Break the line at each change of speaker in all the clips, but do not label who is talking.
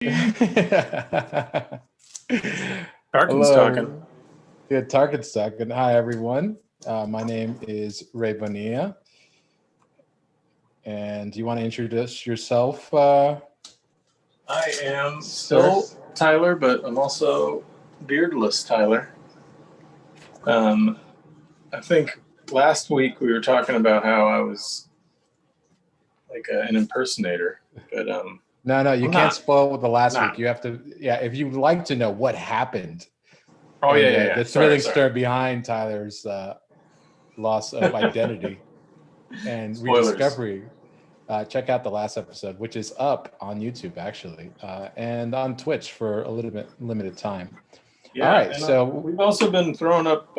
Tarkin's talking.
Hello. Yeah, Tarkin's talking. Hi, everyone. My name is Ray Bonilla. And do you want to introduce yourself?
I am still Tyler, but I'm also beardless Tyler. I think last week we were talking about how I was like an impersonator, but
No, you can't spoil the last
Nah.
week. You have to, if you'd like to know what happened.
Oh, yeah.
The thrilling story behind Tyler's loss of identity and
Spoilers.
rediscovery. Check out the last episode, which is up on YouTube, actually, and on Twitch for a little bit limited time.
Yeah,
all right.
And,
so
we've also been throwing up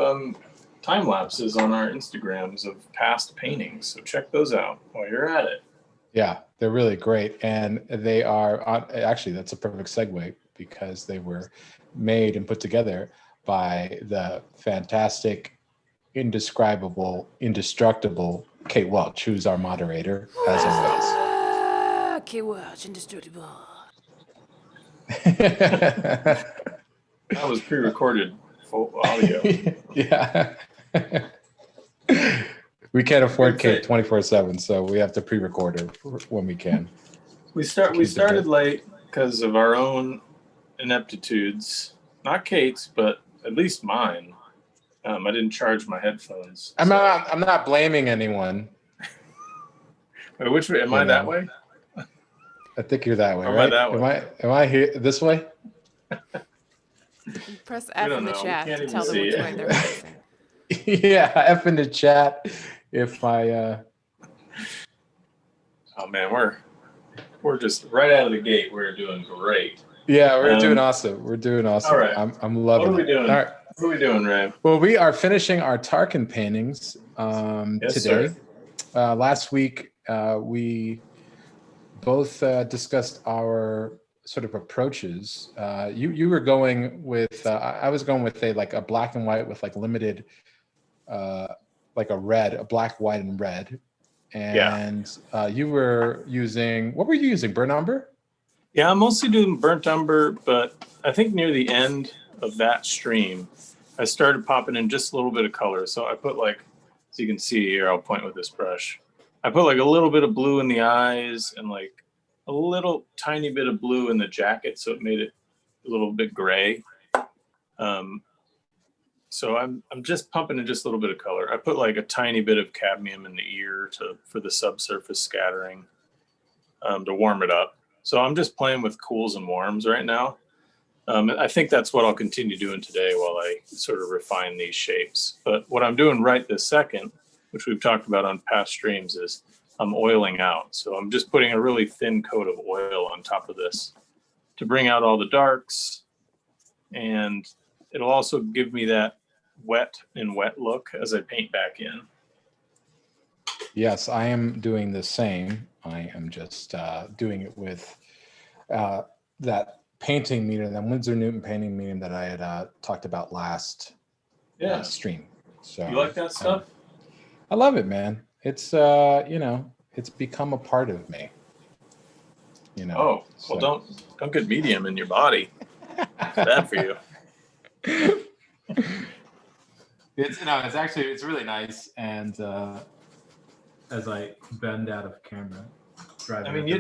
time lapses on our Instagrams of past paintings. So check those out while you're at it.
Yeah, they're really great. And they are actually, that's a perfect segue because they were made and put together by the fantastic, indescribable, indestructible Kate Welch, who's our moderator, as always.
Kate Welch, indestructible.
That was pre-recorded audio.
Yeah. We can't afford Kate 24/7, so we have to pre-record her when we can.
We started late because of our own ineptitudes. Not Kate's, but at least mine. I didn't charge my headphones.
I'm not blaming anyone.
Wait, which way? Am I that way?
I think you're that way,
or
right?
Am I that way?
Am I here this way?
Press F in the chat to tell them which way they're facing.
Yeah, F in the chat. If I
Oh man, we're just right out of the gate. We're doing great.
Yeah, we're doing awesome. We're doing awesome.
All right.
I'm loving it.
What are we doing?
All right.
What are we doing, Ray?
Well, we are finishing our Tarkin paintings
Yes,
today. Last week we both discussed our sort of approaches. You were going with I was going with a black and white with like limited like a black, white, and red. And you were using, what were you using? Burnt umber?
Yeah, I'm mostly doing burnt umber, but I think near the end of that stream, I started popping in just a little bit of color. So I put so you can see here, I'll point with this brush. I put like a little bit of blue in the eyes and like a little tiny bit of blue in the jacket. So it made it a little bit gray. So I'm just pumping in just a little bit of color. I put like a tiny bit of cadmium in the ear for the subsurface scattering to warm it up. So I'm just playing with cools and warms right now. I think that's what I'll continue doing today while I sort of refine these shapes. But what I'm doing right this second, which we've talked about on past streams, is I'm oiling out. So I'm just putting a really thin coat of oil on top of this to bring out all the darks. And it'll also give me that wet look as I paint back in.
Yes, I am doing the same. I am just doing it with that painting medium, that Winsor Newton painting medium that I had talked about last stream. So
you like that stuff?
I love it, man. It's it's become a part of me.
Oh, well, don't get medium in your body. It's bad for you.
It's really nice, and as I bend out of camera,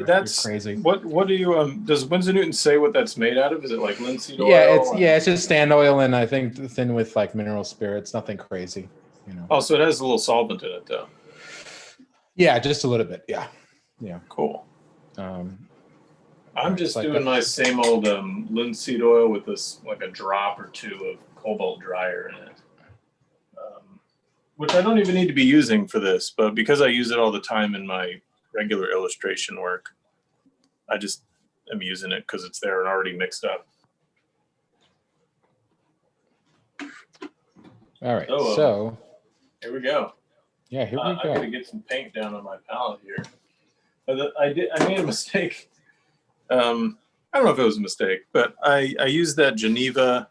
that's
crazy.
What do you does Winsor Newton say what that's made out of? Is it like linseed oil?
It's just stand oil, and I think thin with like mineral spirits. Nothing crazy,
Oh, so it has a little solvent in it, though.
Yeah, just a little bit. Yeah.
Cool. I'm just doing my same old linseed oil with this like a drop or two of cobalt dryer in it. Which I don't even need to be using for this, but because I use it all the time in my regular illustration work, I just am using it because it's there and already mixed up.
All right, so
here we go.
Yeah, here we go.
I gotta get some paint down on my palette here. I made a mistake. I don't know if it was a mistake, but I used that Geneva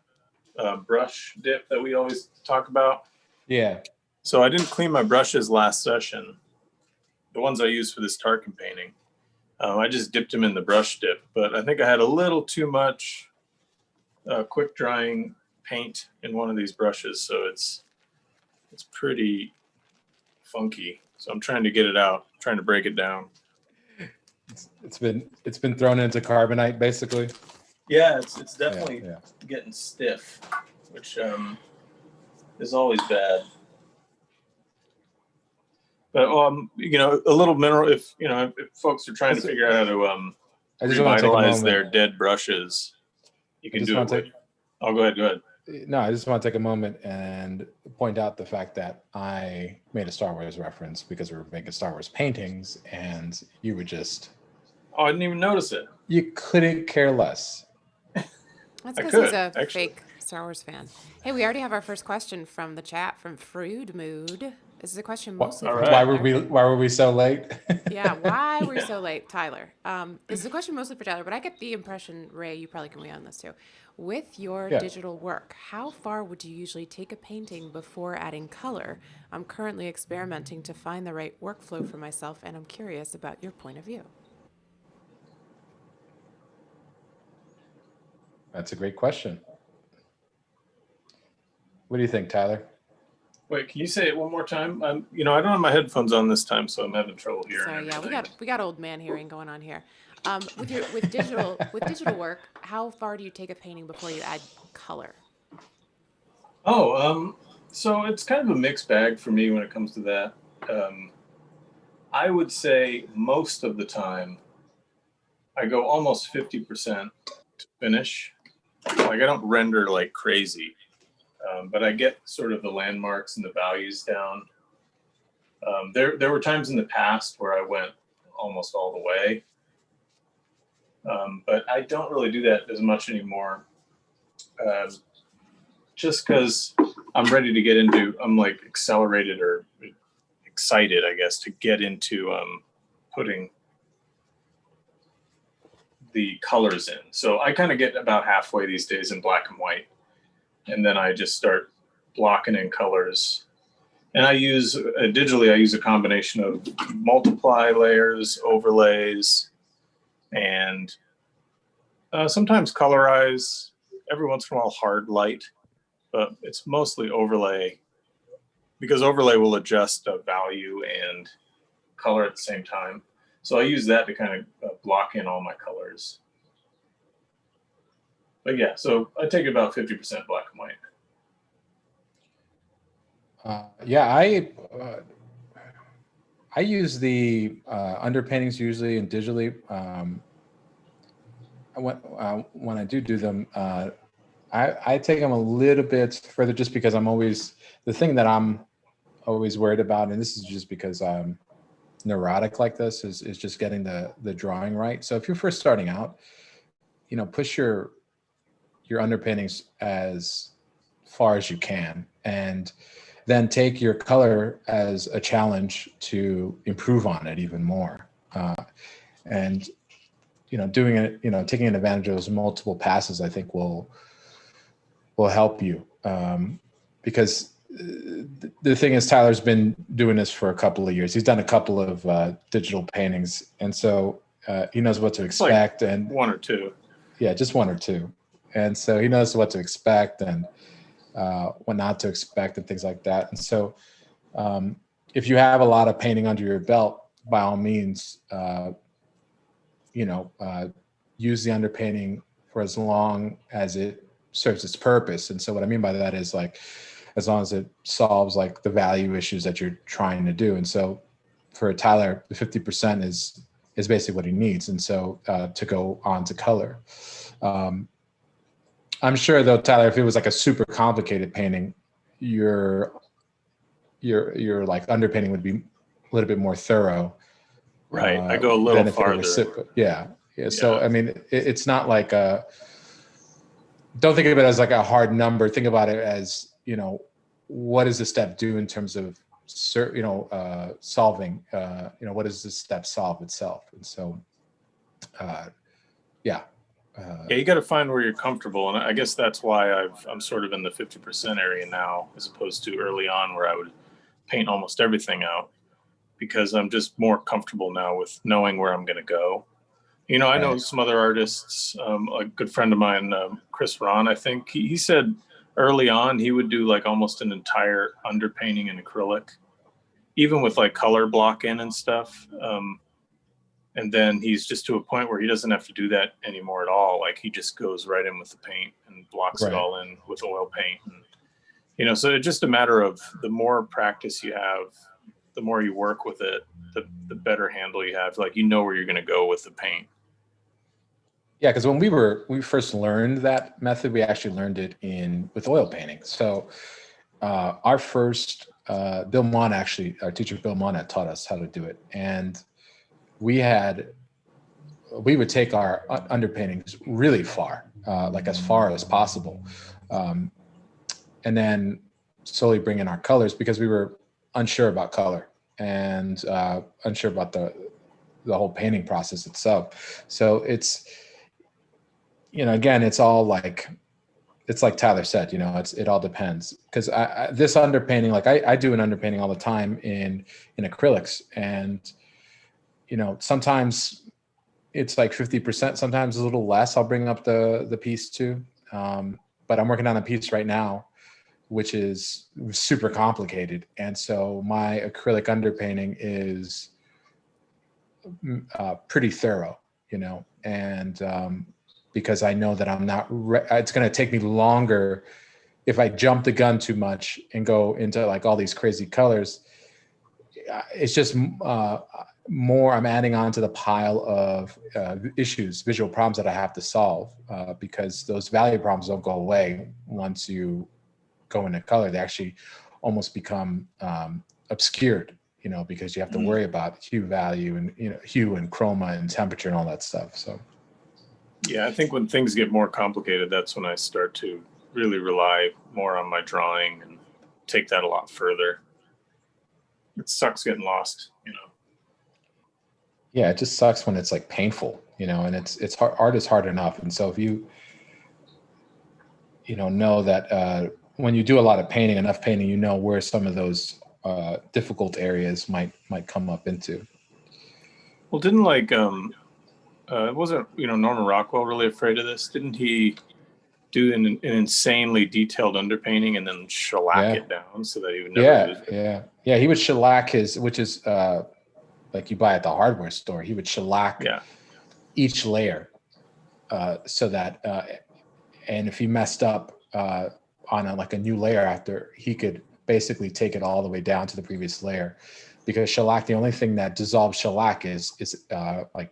brush dip that we always talk about.
Yeah.
So I didn't clean my brushes last session, the ones I used for this Tarkin painting. I just dipped them in the brush dip, but I think I had a little too much quick drying paint in one of these brushes, so it's pretty funky. So I'm trying to get it out, trying to break it down.
It's been thrown into carbonite, basically.
Yeah, it's definitely getting stiff, which is always bad. But you know, a little mineral. If you know, if folks are trying to figure out how to revitalize their dead brushes, you can do it with. Oh, go ahead.
No, I just want to take a moment and point out the fact that I made a Star Wars reference because we were making Star Wars paintings, and you were just.
Oh, I didn't even notice it.
You couldn't care less.
That's because he's a fake Star Wars fan. Hey, we already have our first question from the chat from Fruit Mood. This is a question mostly for Tyler.
Why were we so late?
Yeah, why were we so late, Tyler? This is a question mostly for Tyler, but I get the impression, Ray, you probably can weigh on this too. With your digital work, how far would you usually take a painting before adding color? I'm currently experimenting to find the right workflow for myself, and I'm curious about your point of view.
That's a great question. What do you think, Tyler?
Wait, can you say it one more time? You know, I don't have my headphones on this time, so I'm having trouble hearing.
Sorry, yeah, we got old man hearing going on here. With digital work, how far do you take a painting before you add color?
So it's kind of a mixed bag for me when it comes to that. I would say most of the time I go almost 50% to finish. Like I don't render like crazy. But I get sort of the landmarks and the values down. There were times in the past where I went almost all the way, but I don't really do that as much anymore. Just because I'm ready to get into, I'm like accelerated or excited, I guess, to get into putting the colors in. So I kind of get about halfway these days in black and white. And then I just start blocking in colors. And I use, digitally, I use a combination of multiply layers, overlays, and sometimes colorize, every once in a while hard light, but it's mostly overlay because overlay will adjust value and color at the same time. So I use that to kind of block in all my colors. But yeah, so I take about 50% black and white.
I use the underpaintings usually and digitally. When I do them, I take them a little bit further just because the thing that I'm always worried about, and this is just because I'm neurotic like this, is just getting the drawing right. So if you're first starting out, you know, push your underpaintings as far as you can, and then take your color as a challenge to improve on it even more. And you know, doing it, you know, taking advantage of those multiple passes, I think will help you, because the thing is, Tyler's been doing this for a couple of years. He's done a couple of digital paintings, and so he knows what to expect. Like
and one or two.
Yeah, just one or two. And so he knows what to expect and what not to expect and things like that. And so if you have a lot of painting under your belt, by all means, use the underpainting for as long as it serves its purpose. And so what I mean by that is, like, as long as it solves like the value issues that you're trying to do. And so for Tyler, the 50% is basically what he needs. And so to go on to color. I'm sure though, Tyler, if it was like a super complicated painting, your like underpainting would be a little bit more thorough.
Right. I go a little farther.
Yeah. So, I mean, it's not like don't think of it as like a hard number. Think about it as, you know, what does the step do in terms of, solving, what does this step solve itself? And so, yeah,
you got to find where you're comfortable. And I guess that's why I'm sort of in the 50% area now, as opposed to early on where I would paint almost everything out. because I'm just more comfortable now with knowing where I'm going to go. You know, I know some other artists, a good friend of mine, Chris Ron, I think he said early on he would do like almost an entire underpainting in acrylic, even with like color block in and stuff. And then he's just to a point where he doesn't have to do that anymore at all. Like he just goes right in with the paint and blocks it all in with oil paint. And, you know, so it's just a matter of the more practice you have, the more you work with it, the better handle you have. Like, you know where you're going to go with the paint.
Yeah, because when we first learned that method, we actually learned it with oil painting. So our first Bill Mon, actually, our teacher Bill Mon taught us how to do it, and we would take our underpaintings really far, like as far as possible, and then slowly bring in our colors because we were unsure about color and unsure about the whole painting process itself. So it's, you know, again, it's like Tyler said, you know, it all depends, because this underpainting, like I do an underpainting all the time in acrylics, and you know, sometimes it's like 50%, sometimes a little less. I'll bring up the piece too, but I'm working on a piece right now which is super complicated, and so my acrylic underpainting is pretty thorough, you know, and because I know that I'm not, it's going to take me longer if I jump the gun too much and go into like all these crazy colors. It's just more, I'm adding on to the pile of issues, visual problems that I have to solve, because those value problems don't go away once you go into color. They actually almost become obscured, you know, because you have to worry about hue value and, you know, hue and chroma and temperature and all that stuff. So
yeah, I think when things get more complicated, that's when I start to really rely more on my drawing and take that a lot further. It sucks getting lost, you know.
Yeah, it just sucks when it's like painful, you know, and it's hard. Art is hard enough, and so if you know that when you do a lot of painting, enough painting, you know where some of those difficult areas might come up into.
Well, didn't like wasn't, you know, Norman Rockwell really afraid of this? Didn't he do an insanely detailed underpainting and then shellac it down so that he would never lose it?
Yeah. He would shellac which is like you buy at the hardware store. He would shellac each layer so that, and if he messed up on a new layer after, he could basically take it all the way down to the previous layer, because shellac, the only thing that dissolves shellac is like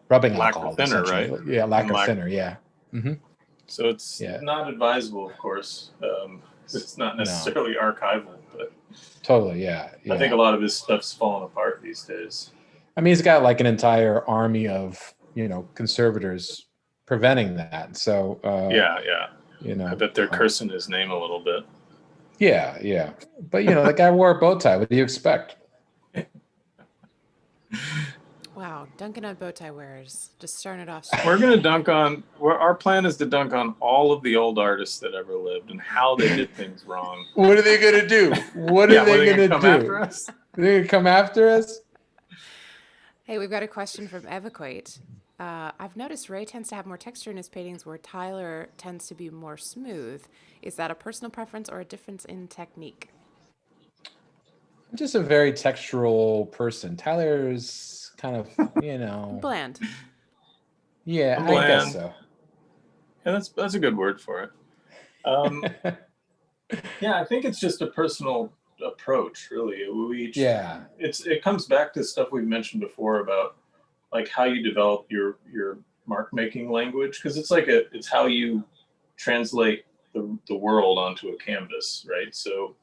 rubbing alcohol,
thinner, right?
Yeah, lacquer thinner. Yeah. Mm-hmm.
So it's not advisable, of course. It's not necessarily archival, but
totally, yeah.
I think a lot of his stuff's falling apart these days.
I mean, he's got like an entire army of, you know, conservators preventing that. So you know,
I bet they're cursing his name a little bit.
Yeah. But you know, the guy wore a bow tie. What do you expect?
Wow, dunking on bow tie wearers. Just starting it off.
We're going to dunk on, our plan is to dunk on all of the old artists that ever lived and how they did things wrong.
What are they going to do? What are they going to do?
After us?
They're going to come after us?
Hey, we've got a question from Evacuate. I've noticed Ray tends to have more texture in his paintings where Tyler tends to be more smooth. Is that a personal preference or a difference in technique?
I'm just a very textural person. Tyler's kind of, you know,
bland.
Yeah, I guess so.
Yeah, that's a good word for it. Yeah, I think it's just a personal approach, really. It comes back to stuff we've mentioned before about like how you develop your mark making language, because it's like it's how you translate the world onto a canvas, right? So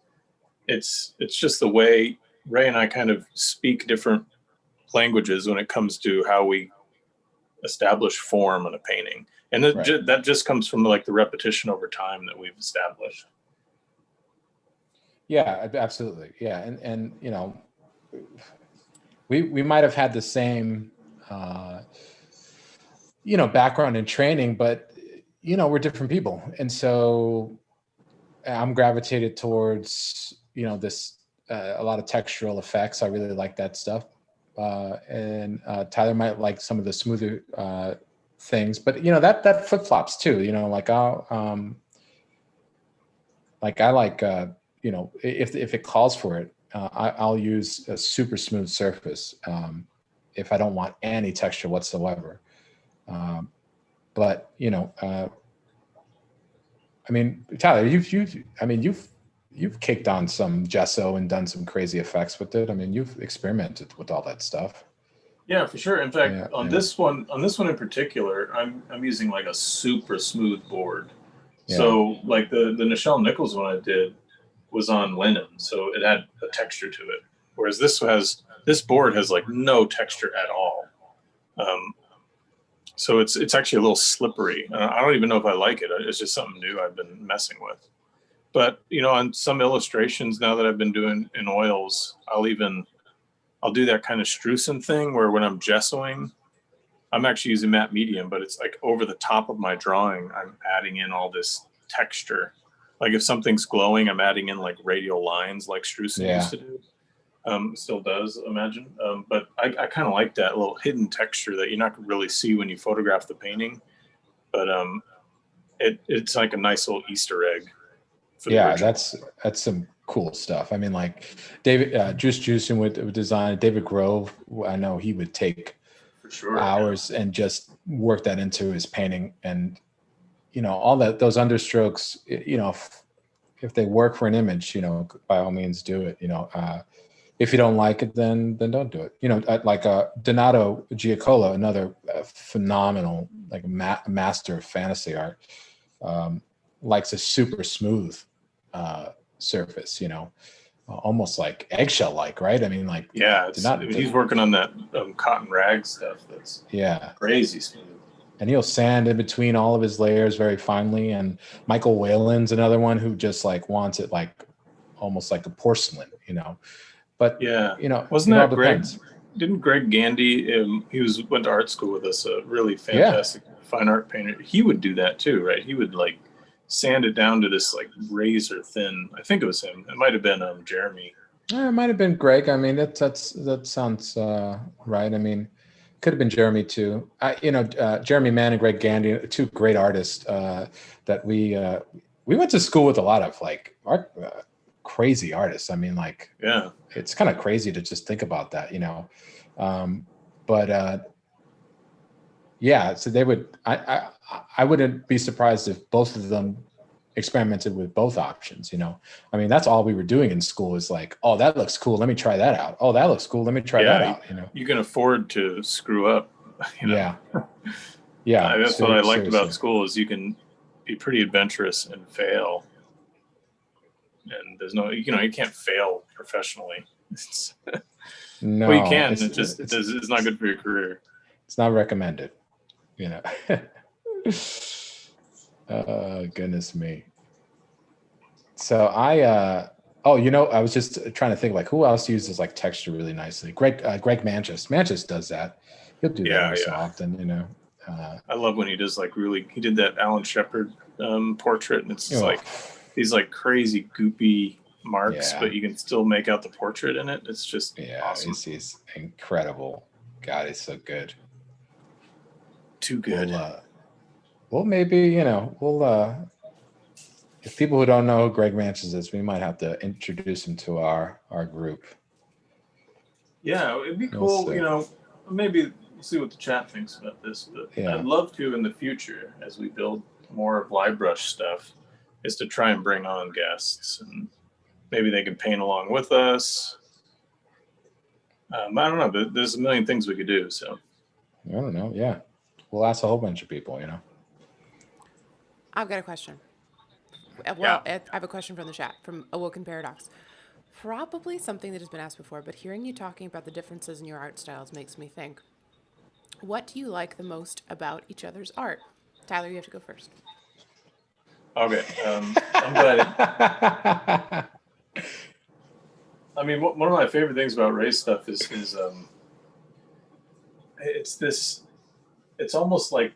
it's just the way Ray and I kind of speak different languages when it comes to how we establish form in a painting, and that just comes from like the repetition over time that we've established.
Yeah, absolutely. Yeah, and you know, we might have had the same you know, background and training, but you know, we're different people, and so I'm gravitated towards, you know, this a lot of textural effects. I really like that stuff. And Tyler might like some of the smoother things, but that flip flops too. Like I like if it calls for it, I'll use a super smooth surface if I don't want any texture whatsoever. But I mean, Tyler, you've kicked on some gesso and done some crazy effects with it. I mean, you've experimented with all that stuff.
Yeah, for sure. In fact, this one in particular, I'm using like a super smooth board.
Yeah.
So like the Nichelle Nichols one I did was on linen, so it had a texture to it. Whereas this board has like no texture at all. So it's actually a little slippery. I don't even know if I like it. It's just something new I've been messing with. But on some illustrations now that I've been doing in oils, I'll do that kind of streusel thing where when I'm gessoing, I'm actually using matte medium, but it's like over the top of my drawing, I'm adding in all this texture. Like if something's glowing, I'm adding in like radial lines like streusel used to do. Still does, imagine. But I kind of like that little hidden texture that you're not going to really see when you photograph the painting. But it's like a nice little Easter egg.
Yeah, that's some cool stuff. I mean, like David Juicing would design. David Grove, I know he would take hours and just work that into his painting. And all those understrokes, if they work for an image, by all means do it. If you don't like it, then don't do it. Like Donato Giacola, another phenomenal like master of fantasy art, likes a super smooth surface, almost like eggshell like, right? I mean, like
he's working on that cotton rag stuff that's crazy smooth.
And he'll sand in between all of his layers very finely. And Michael Whalen's another one who just like wants it like almost like a porcelain, But
wasn't that Greg? Didn't Greg Gandy? Went to art school with us. A really fantastic fine art painter. He would do that too, right? He would like sand it down to this like razor thin. I think it was him. It might have been Jeremy.
It might have been Greg. I mean, that sounds right. I mean, could have been Jeremy too. Jeremy Mann and Greg Gandy, two great artists that we went to school with a lot of like art. Crazy artists. I mean, like, it's kind of crazy to just think about that, so they would, I wouldn't be surprised if both of them experimented with both options, I mean, that's all we were doing in school is like, oh, that looks cool, let me try that out. Oh, that looks cool, let me try that out.
You can afford to screw up.
Yeah
That's what I liked about school is you can be pretty adventurous and fail. And there's no, you can't fail professionally.
No,
well, you can. It's not good for your career.
It's not recommended. Goodness me. So I was just trying to think like who else uses like texture really nicely. Greg Manchis does that. He'll do that so often.
I love when he does like he did that Alan Shepard portrait, and it's like these like crazy goopy marks, but you can still make out the portrait in it. It's just awesome.
He's incredible. God, he's so good.
Too good.
Well, maybe if people who don't know who Greg Manchis is, we might have to introduce him to our group.
Yeah, it'd be cool. Maybe we'll see what the chat thinks about this. But I'd love to in the future, as we build more of Livebrush stuff, is to try and bring on guests, and maybe they can paint along with us. I don't know, but there's a million things we could do. So
I don't know. Yeah, we'll ask a whole bunch of people.
I've got a question. Well, I have a question from the chat from Awoken Paradox. Probably something that has been asked before, but hearing you talking about the differences in your art styles makes me think. What do you like the most about each other's art? Tyler, you have to go first.
Okay. I'm glad. I mean, one of my favorite things about Ray's stuff is it's almost like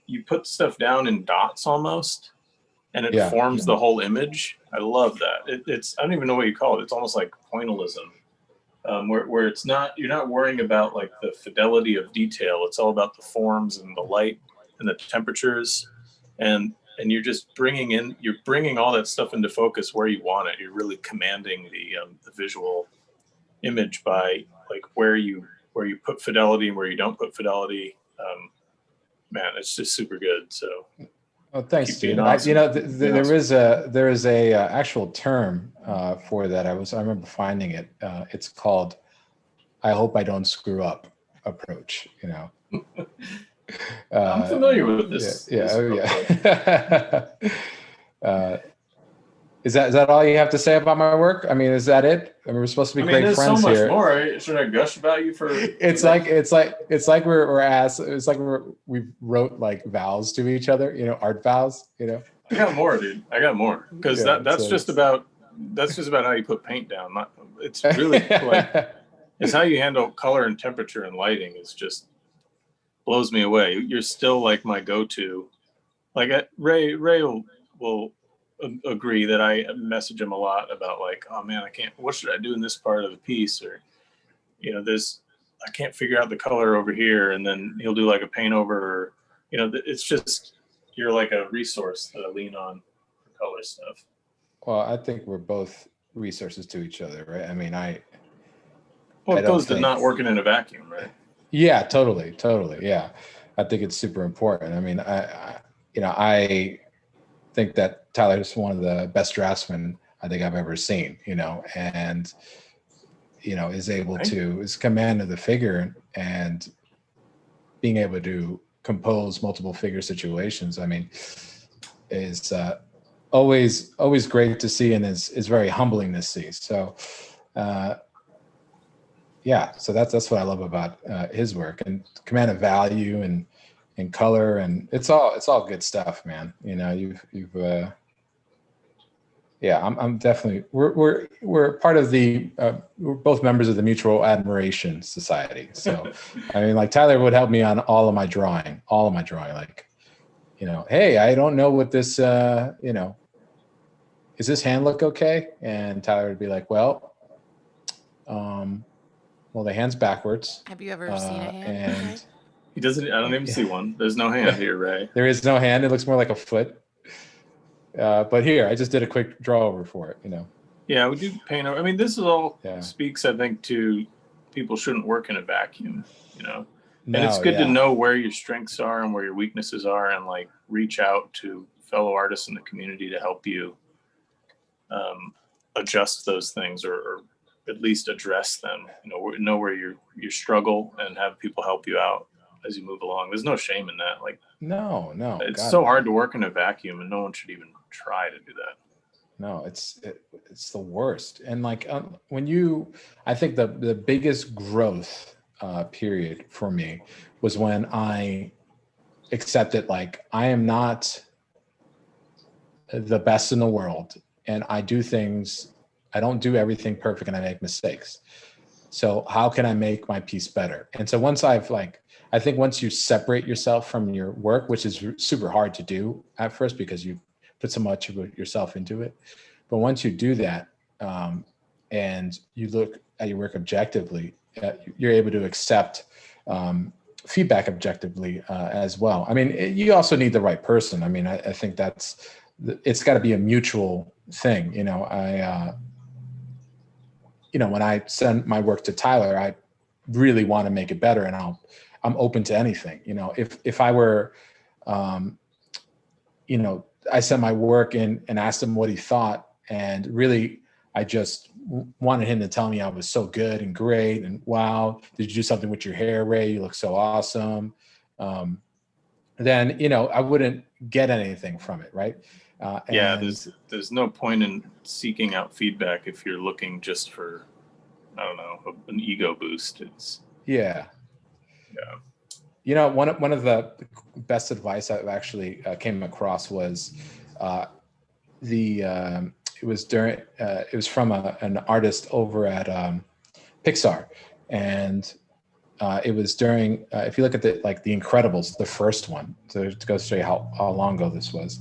you put stuff down in dots almost, and it forms the whole image. I love that. It's, I don't even know what you call it. It's almost like pointillism, where it's not, you're not worrying about like the fidelity of detail. It's all about the forms and the light and the temperatures, and you're just bringing all that stuff into focus where you want it. You're really commanding the visual image by like where you put fidelity and where you don't put fidelity. Man, it's just super good. So,
oh, thanks, dude.
Awesome.
You know, there is a actual term for that. I remember finding it. It's called "I hope I don't screw up" approach. You know,
I'm familiar with this.
Is that all you have to say about my work? I mean, is that it? I mean, we're supposed to be great
there's
friends
so much
here.
more. Right? Should I gush about you for?
It's like we wrote like vows to each other. You know, art vows. You know.
I got more, dude. I got more because that's just about how you put paint down. It's really like it's how you handle color and temperature and lighting. Is just blows me away. You're still like my go-to. Like Ray will agree that I message him a lot about like, oh man, what should I do in this part of the piece? Or, you know, I can't figure out the color over here. And then he'll do like a paint over, or, you know, it's just, you're like a resource that I lean on for color stuff.
Well, I think we're both resources to each other, right? I mean,
it goes to not working in a vacuum, right?
Yeah, totally. Yeah. I think it's super important. I mean, I think that Tyler is one of the best draftsmen I think I've ever seen, you know, and, you know, is command of the figure and being able to compose multiple figure situations. I mean, is always great to see, and is very humbling to see. So, so that's what I love about his work, and command of value and color, and it's all good stuff, man. You know, I'm definitely, we're part of the we're both members of the Mutual Admiration Society. So I mean, like, Tyler would help me on all of my drawing, like, you know, hey, I don't know what this you know, is this hand look okay? And Tyler would be like, well, the hand's backwards.
Have you ever seen a hand?
And
he doesn't. I don't even see one. There's no hand here, Ray.
There is no hand. It looks more like a foot. But here, I just did a quick draw over for it. You know.
Yeah, we do paint over. I mean, this is all speaks, I think, to people shouldn't work in a vacuum. You know, and it's good to know where your strengths are and where your weaknesses are, and like reach out to fellow artists in the community to help you adjust those things, or at least address them. You know where you struggle, and have people help you out as you move along. There's no shame in that. Like, no, it's so hard to work in a vacuum, and no one should even try to do that.
No, it's the worst. And like I think the biggest growth period for me was when I accepted, like, I am not the best in the world, and I don't do everything perfect, and I make mistakes. So how can I make my piece better? And so once I think once you separate yourself from your work, which is super hard to do at first because you put so much of yourself into it, but once you do that, and you look at your work objectively, you're able to accept feedback objectively as well. I mean, you also need the right person. I mean, I think it's got to be a mutual thing. You know, when I send my work to Tyler, I really want to make it better, and I'm open to anything. You know, if I were, you know, I sent my work in and asked him what he thought, and really I just wanted him to tell me I was so good and great, and wow, did you do something with your hair, Ray? You look so awesome. Then, you know, I wouldn't get anything from it, right?
There's no point in seeking out feedback if you're looking just for, I don't know, an ego boost.
Yeah. You know, one of the best advice I've actually came across was it was from an artist over at Pixar, and it was during if you look at the Incredibles, the first one, to go show you how long ago this was.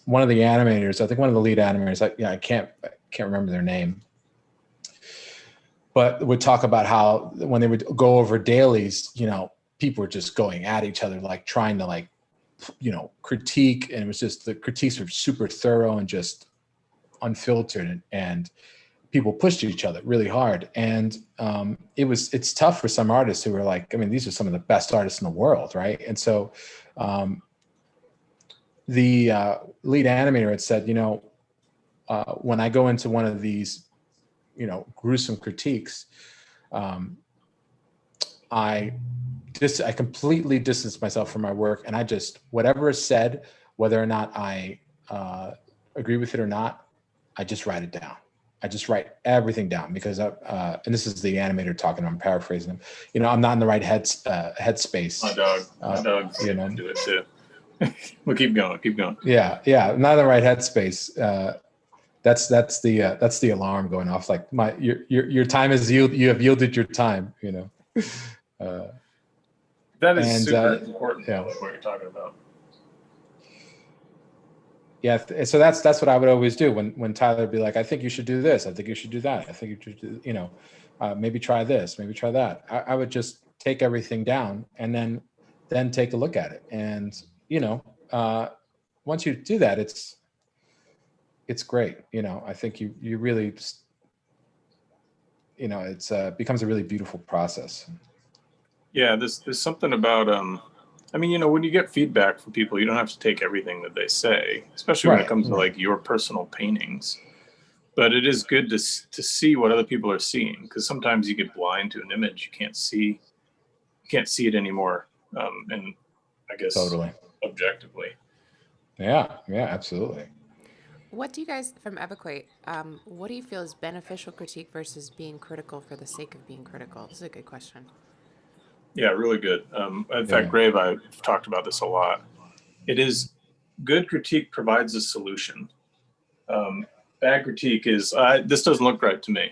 one of the animators, I think one of the lead animators, I can't remember their name, but would talk about how when they would go over dailies, people were just going at each other, like trying to critique. And it was just, the critiques were super thorough and just unfiltered, and people pushed each other really hard. And it's tough for some artists who are like, I mean, these are some of the best artists in the world, right? And so the lead animator had said, when I go into one of these, gruesome critiques, I completely distance myself from my work, and I just, whatever is said, whether or not I agree with it or not, I just write it down. I just write everything down, because and this is the animator talking, I'm paraphrasing him. I'm not in the right headspace.
My dog, do it too. Well, keep going.
Yeah, I'm not in the right headspace. That's the alarm going off. Like your time is you have yielded your time.
That is super important. Yeah. What you're talking about.
Yeah, so that's what I would always do when Tyler would be like, I think you should do this, I think you should do that, I think you should do, maybe try this, maybe try that. I would just take everything down and then take a look at it. And once you do that, it's great. I think you really, it's becomes a really beautiful process.
Yeah, there's something about when you get feedback from people, you don't have to take everything that they say, especially when it comes to like your personal paintings. But it is good to see what other people are seeing, because sometimes you get blind to an image, you can't see it anymore. And I guess
totally
objectively.
Yeah, absolutely.
What do you guys, from Evacuate, what do you feel is beneficial critique versus being critical for the sake of being critical? This is a good question.
Yeah, really good. In fact, Grave, I've talked about this a lot. It is good critique provides a solution. Bad critique is, this doesn't look right to me.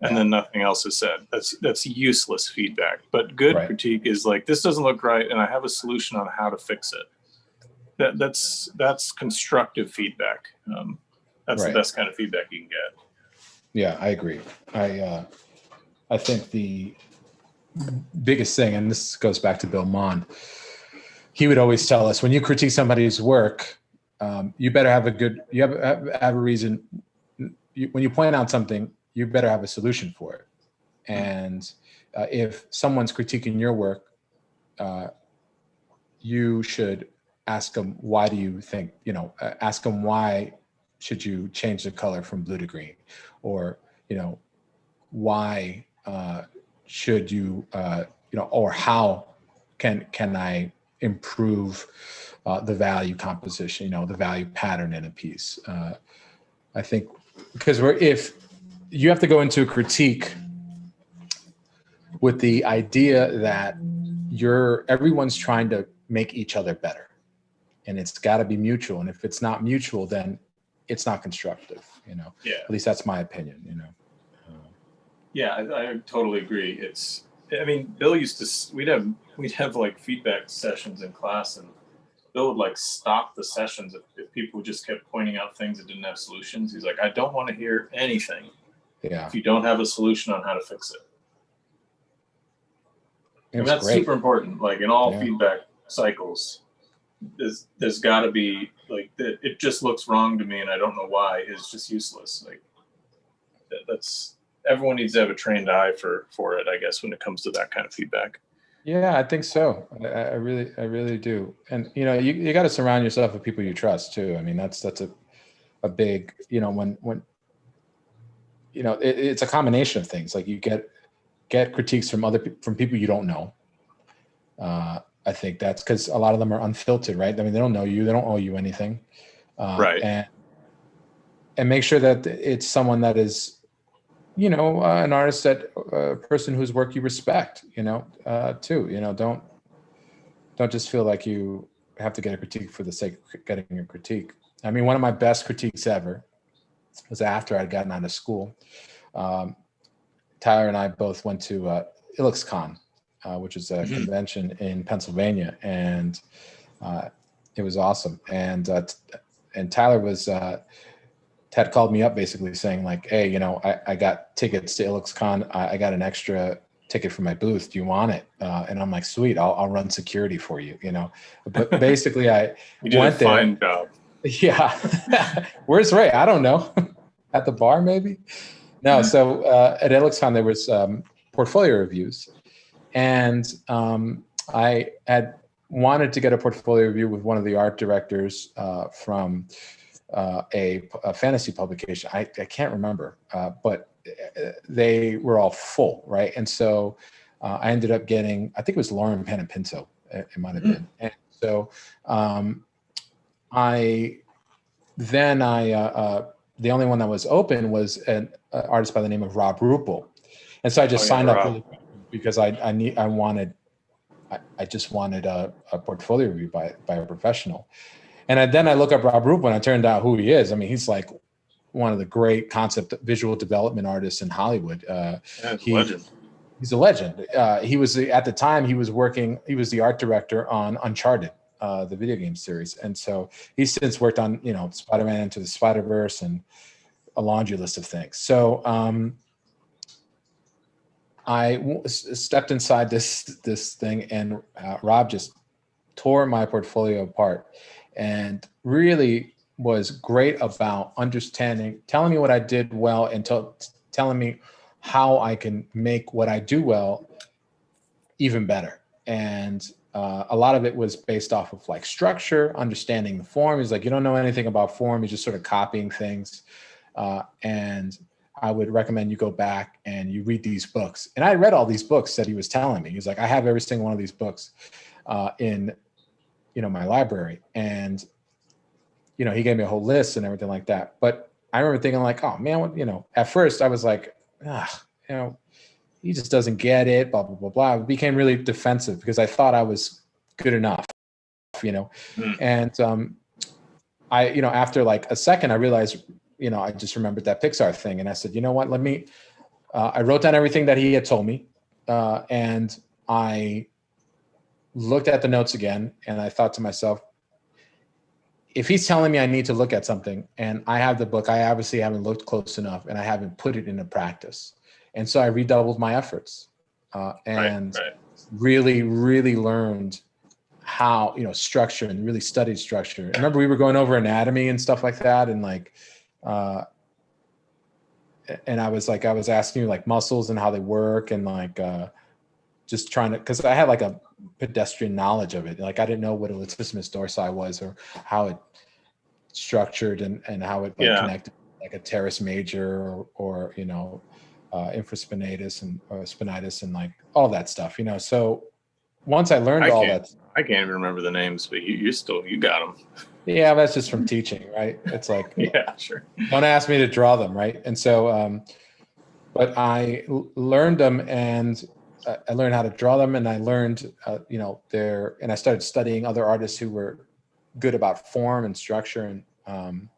And then nothing else is said. That's useless feedback. But good critique is like, this doesn't look right, and I have a solution on how to fix it. That's constructive feedback. That's the best kind of feedback you can get.
Yeah, I agree. I think the biggest thing, and this goes back to Bill Mond, he would always tell us, when you critique somebody's work, you better have a reason. When you point out something, you better have a solution for it. And if someone's critiquing your work, you should ask them, why do you think, ask them, why should you change the color from blue to green? Or, why should you, or how can I improve the value composition, the value pattern in a piece? I think because if you have to go into a critique with the idea that everyone's trying to make each other better, and it's got to be mutual. And if it's not mutual, then it's not constructive.
Yeah.
At least that's my opinion.
Yeah, I totally agree. Bill used to, we'd have like feedback sessions in class, and Bill would like stop the sessions if people just kept pointing out things that didn't have solutions. He's like, I don't want to hear anything if you don't have a solution on how to fix it. And that's super important. Like in all feedback cycles, there's got to be like, it just looks wrong to me and I don't know why, is just useless. Like everyone needs to have a trained eye for it, I guess, when it comes to that kind of feedback.
Yeah, I think so. I really do. And you got to surround yourself with people you trust too. I mean, that's a big, when it's a combination of things. Like you get critiques from people you don't know. I think that's because a lot of them are unfiltered, right? I mean, they don't know you, they don't owe you anything. And make sure that it's someone that is, an artist, a person whose work you respect, too. Don't just feel like you have to get a critique for the sake of getting a critique. I mean, one of my best critiques ever was after I'd gotten out of school. Tyler and I both went to IllexCon, which is a convention in Pennsylvania, and it was awesome. And Tyler was had called me up basically saying like, hey, you know, I got tickets to IllexCon. I got an extra ticket for my booth. Do you want it? And I'm like, sweet, I'll run security for you, you know. But basically I went there.
Fine job.
Yeah. Where's Ray? I don't know. At the bar, maybe? No, so at IllexCon there was portfolio reviews. And I had wanted to get a portfolio review with one of the art directors from a fantasy publication. I can't remember, but they were all full, right? And so I ended up getting, I think it was Lauren Panapinto, it might have been. And so the only one that was open was an artist by the name of Rob Ruppel. And so I just signed up really quick because I just wanted a portfolio review by a professional. And then I look up Rob Ruppel and it turned out who he is. I mean, he's like one of the great concept visual development artists in Hollywood.
Legend.
He's a legend. He was at the time he was the art director on Uncharted, the video game series. And so he's since worked on, you know, Spider-Man Into the Spider-Verse and a laundry list of things. So I stepped inside this thing and Rob just tore my portfolio apart and really was great about understanding, telling me what I did well and telling me how I can make what I do well even better. And a lot of it was based off of like structure, understanding the form. He's like, you don't know anything about form. You're just sort of copying things. And I would recommend you go back and you read these books. And I read all these books that he was telling me. He's like, I have every single one of these books in, you know, my library. And, you know, he gave me a whole list and everything like that. But I remember thinking like, oh man, what, you know, at first I was like, you know, he just doesn't get it, blah, blah, blah, blah. I became really defensive because I thought I was good enough, you know? And I, you know, after like a second, I realized, you know, I just remembered that Pixar thing. And I said, you know what, I wrote down everything that he had told me. And I looked at the notes again. And I thought to myself, if he's telling me I need to look at something and I have the book, I obviously haven't looked close enough and I haven't put it into practice. And so I redoubled my efforts and really, really learned how, you know, structure and really studied structure. I remember we were going over anatomy and stuff like that. And like, and I was asking you like muscles and how they work and like, just trying to, cause I had like a pedestrian knowledge of it. Like, I didn't know what a latissimus dorsi was or how it structured and how it like connected like a teres major or you know, infraspinatus and spinatus and like all that stuff, you know? So once I learned all that,
I can't even remember the names, but you got them.
Yeah, that's just from teaching, right? It's like,
yeah, sure.
Don't ask me to draw them, right? And so, but I learned them and I learned how to draw them and I learned, you know, and I started studying other artists who were good about form and structure. And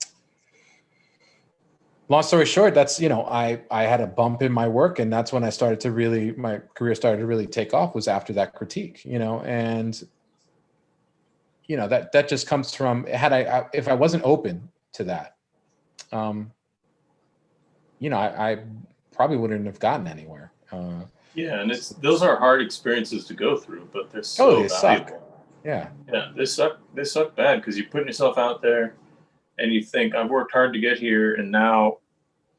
long story short, that's, you know, I had a bump in my work and that's when my career started to really take off was after that critique, you know, and you know, that just comes from if I wasn't open to that, you know, I probably wouldn't have gotten anywhere.
Yeah, and those are hard experiences to go through, but they're so valuable.
Suck. Yeah,
they suck bad because you're putting yourself out there, and you think I've worked hard to get here, and now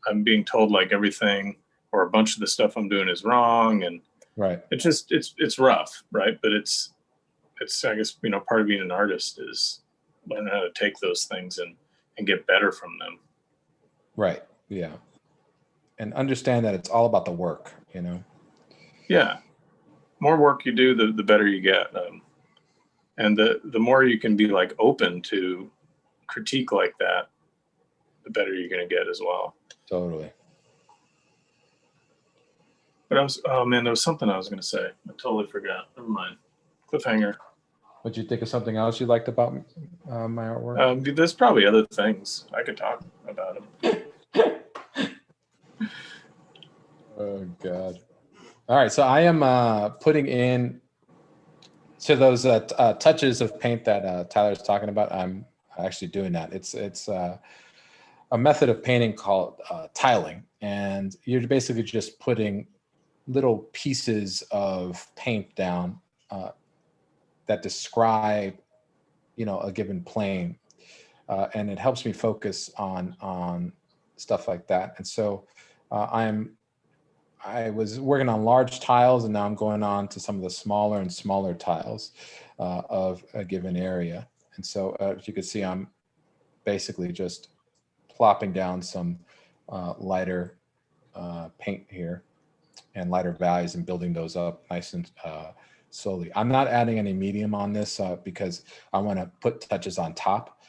I'm being told like everything or a bunch of the stuff I'm doing is wrong, and
right.
It's rough, right? But it's I guess, you know, part of being an artist is learning how to take those things and get better from them.
Right. Yeah. And understand that it's all about the work, you know?
Yeah. More work you do, the better you get. And the more you can be like open to critique like that, the better you're going to get as well.
Totally.
But there was something I was going to say. I totally forgot. Never mind. Cliffhanger.
Would you think of something else you liked about my artwork?
There's probably other things I could talk about them.
Oh God! All right, so I am putting in to those touches of paint that Tyler's talking about. I'm actually doing that. It's a method of painting called tiling, and you're basically just putting little pieces of paint down that describe, a given plane, and it helps me focus on stuff like that. And so I was working on large tiles, and now I'm going on to some of the smaller and smaller tiles of a given area. And so as you can see, I'm basically just plopping down some lighter paint here and lighter values and building those up nice and slowly. I'm not adding any medium on this because I want to put touches on top.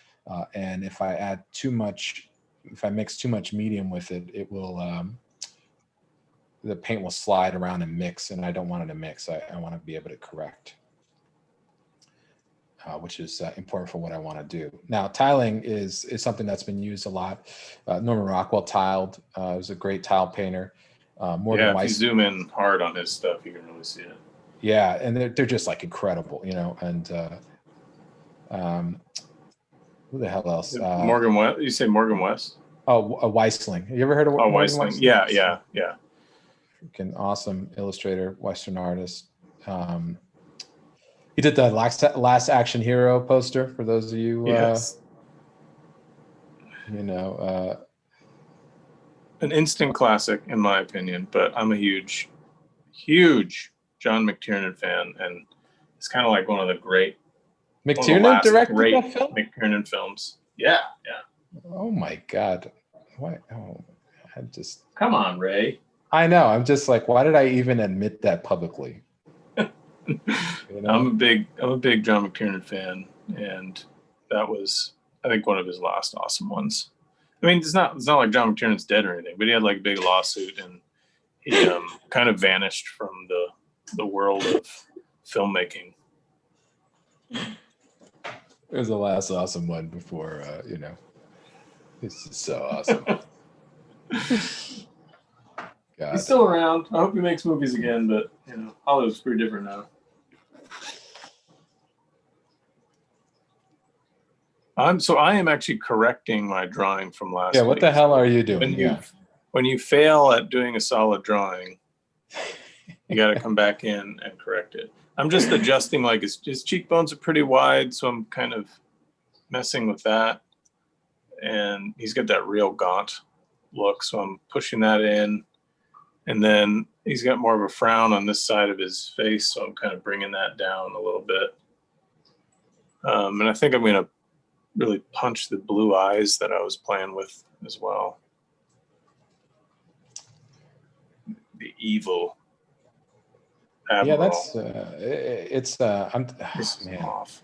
And if I add too much, if I mix too much medium with it, it will, the paint will slide around and mix, and I don't want it to mix. I want to be able to correct, which is important for what I want to do. Now, tiling is something that's been used a lot. Norman Rockwell tiled. He was a great tile painter. Morgan
If you
Weiss.
zoom in hard on his stuff, you can really see it.
Yeah, and they're just like incredible, and who the hell else?
Morgan West. You say Morgan West?
Oh, Weissling. You ever heard of Morgan
Weissling? Yeah.
Freaking awesome illustrator, Western artist. He did the Last Action Hero poster for those of you,
yes. An instant classic in my opinion, but I'm a huge John McTiernan fan, and it's kind of like one of the great
McTiernan directed that film?
McTiernan films. Yeah.
Oh my God. Why? Oh,
come on, Ray.
I know. I'm just like, why did I even admit that publicly?
I'm a big John McTiernan fan, and that was, I think, one of his last awesome ones. I mean, it's not like John McTiernan's dead or anything, but he had like a big lawsuit, and he kind of vanished from the world of filmmaking.
It was the last awesome one before, this is so awesome. God.
He's still around. I hope he makes movies again, but Hollywood's pretty different now. I am actually correcting my drawing from last week.
Yeah, what the hell are you doing?
When you fail at doing a solid drawing, you got to come back in and correct it. I'm just adjusting, like his cheekbones are pretty wide, so I'm kind of messing with that. And he's got that real gaunt look, so I'm pushing that in. And then he's got more of a frown on this side of his face, so I'm kind of bringing that down a little bit. And I think I'm going to really punch the blue eyes that I was playing with as well. The evil Admiral.
Yeah, that's it's man.
Off.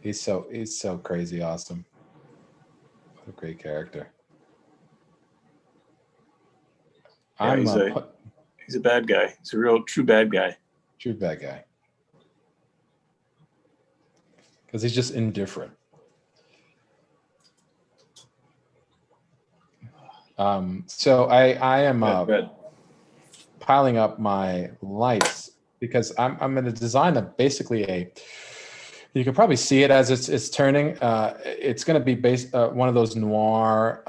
He's so crazy awesome. What a great character.
Yeah, he's a bad guy. He's a real true bad guy.
True bad guy. Because he's just indifferent. So I am piling up my lights because I'm going to design basically you can probably see it as it's turning. It's going to be one of those noir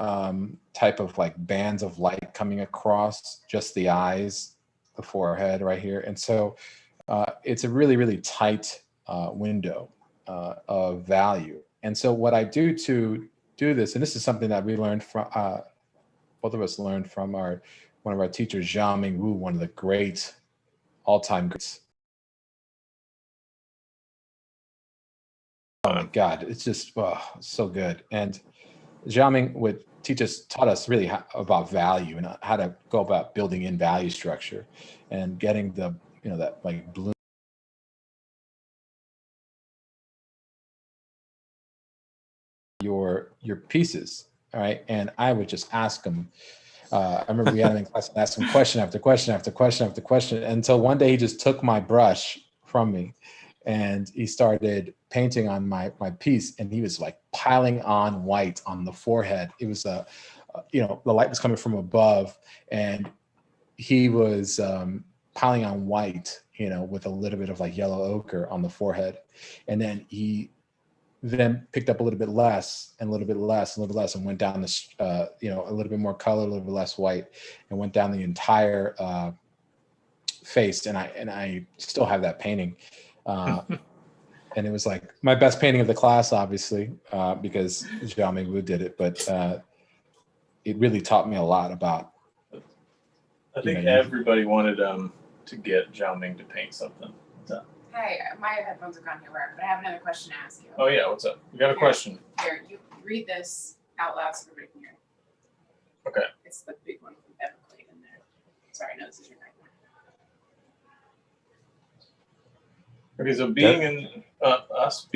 type of like bands of light coming across just the eyes, the forehead right here. And so it's a really, really tight window of value. And so what I do to do this, and this is something that we learned from, both of us learned from one of our teachers, Xiaoming Wu, one of the great all-time greats. Oh my God, it's just so good. And Xiaoming taught us really about value and how to go about building in value structure and getting that like blue. Your pieces, all right? And I would just ask them. I remember we had him in class and asked him question after question after question after question until one day he just took my brush from me and he started painting on my piece, and he was like piling on white on the forehead. It was the light was coming from above, and he was piling on white, with a little bit of like yellow ochre on the forehead, and then he then picked up a little bit less and a little bit less and a little bit less, and went down this, a little bit more color, a little bit less white, and went down the entire face. And I still have that painting. And it was like my best painting of the class, obviously, because Zhao Mingwu did it. But it really taught me a lot about.
I think everybody wanted to get Zhao Ming to paint something.
Hey, my headphones have gone nowhere, but I have another question to ask you.
Oh yeah, what's up? You got a question?
Here, you read this out loud so everybody can hear.
Okay.
It's the big one from Everglade in there. Sorry, no, this is your nightmare.
Okay, so being in us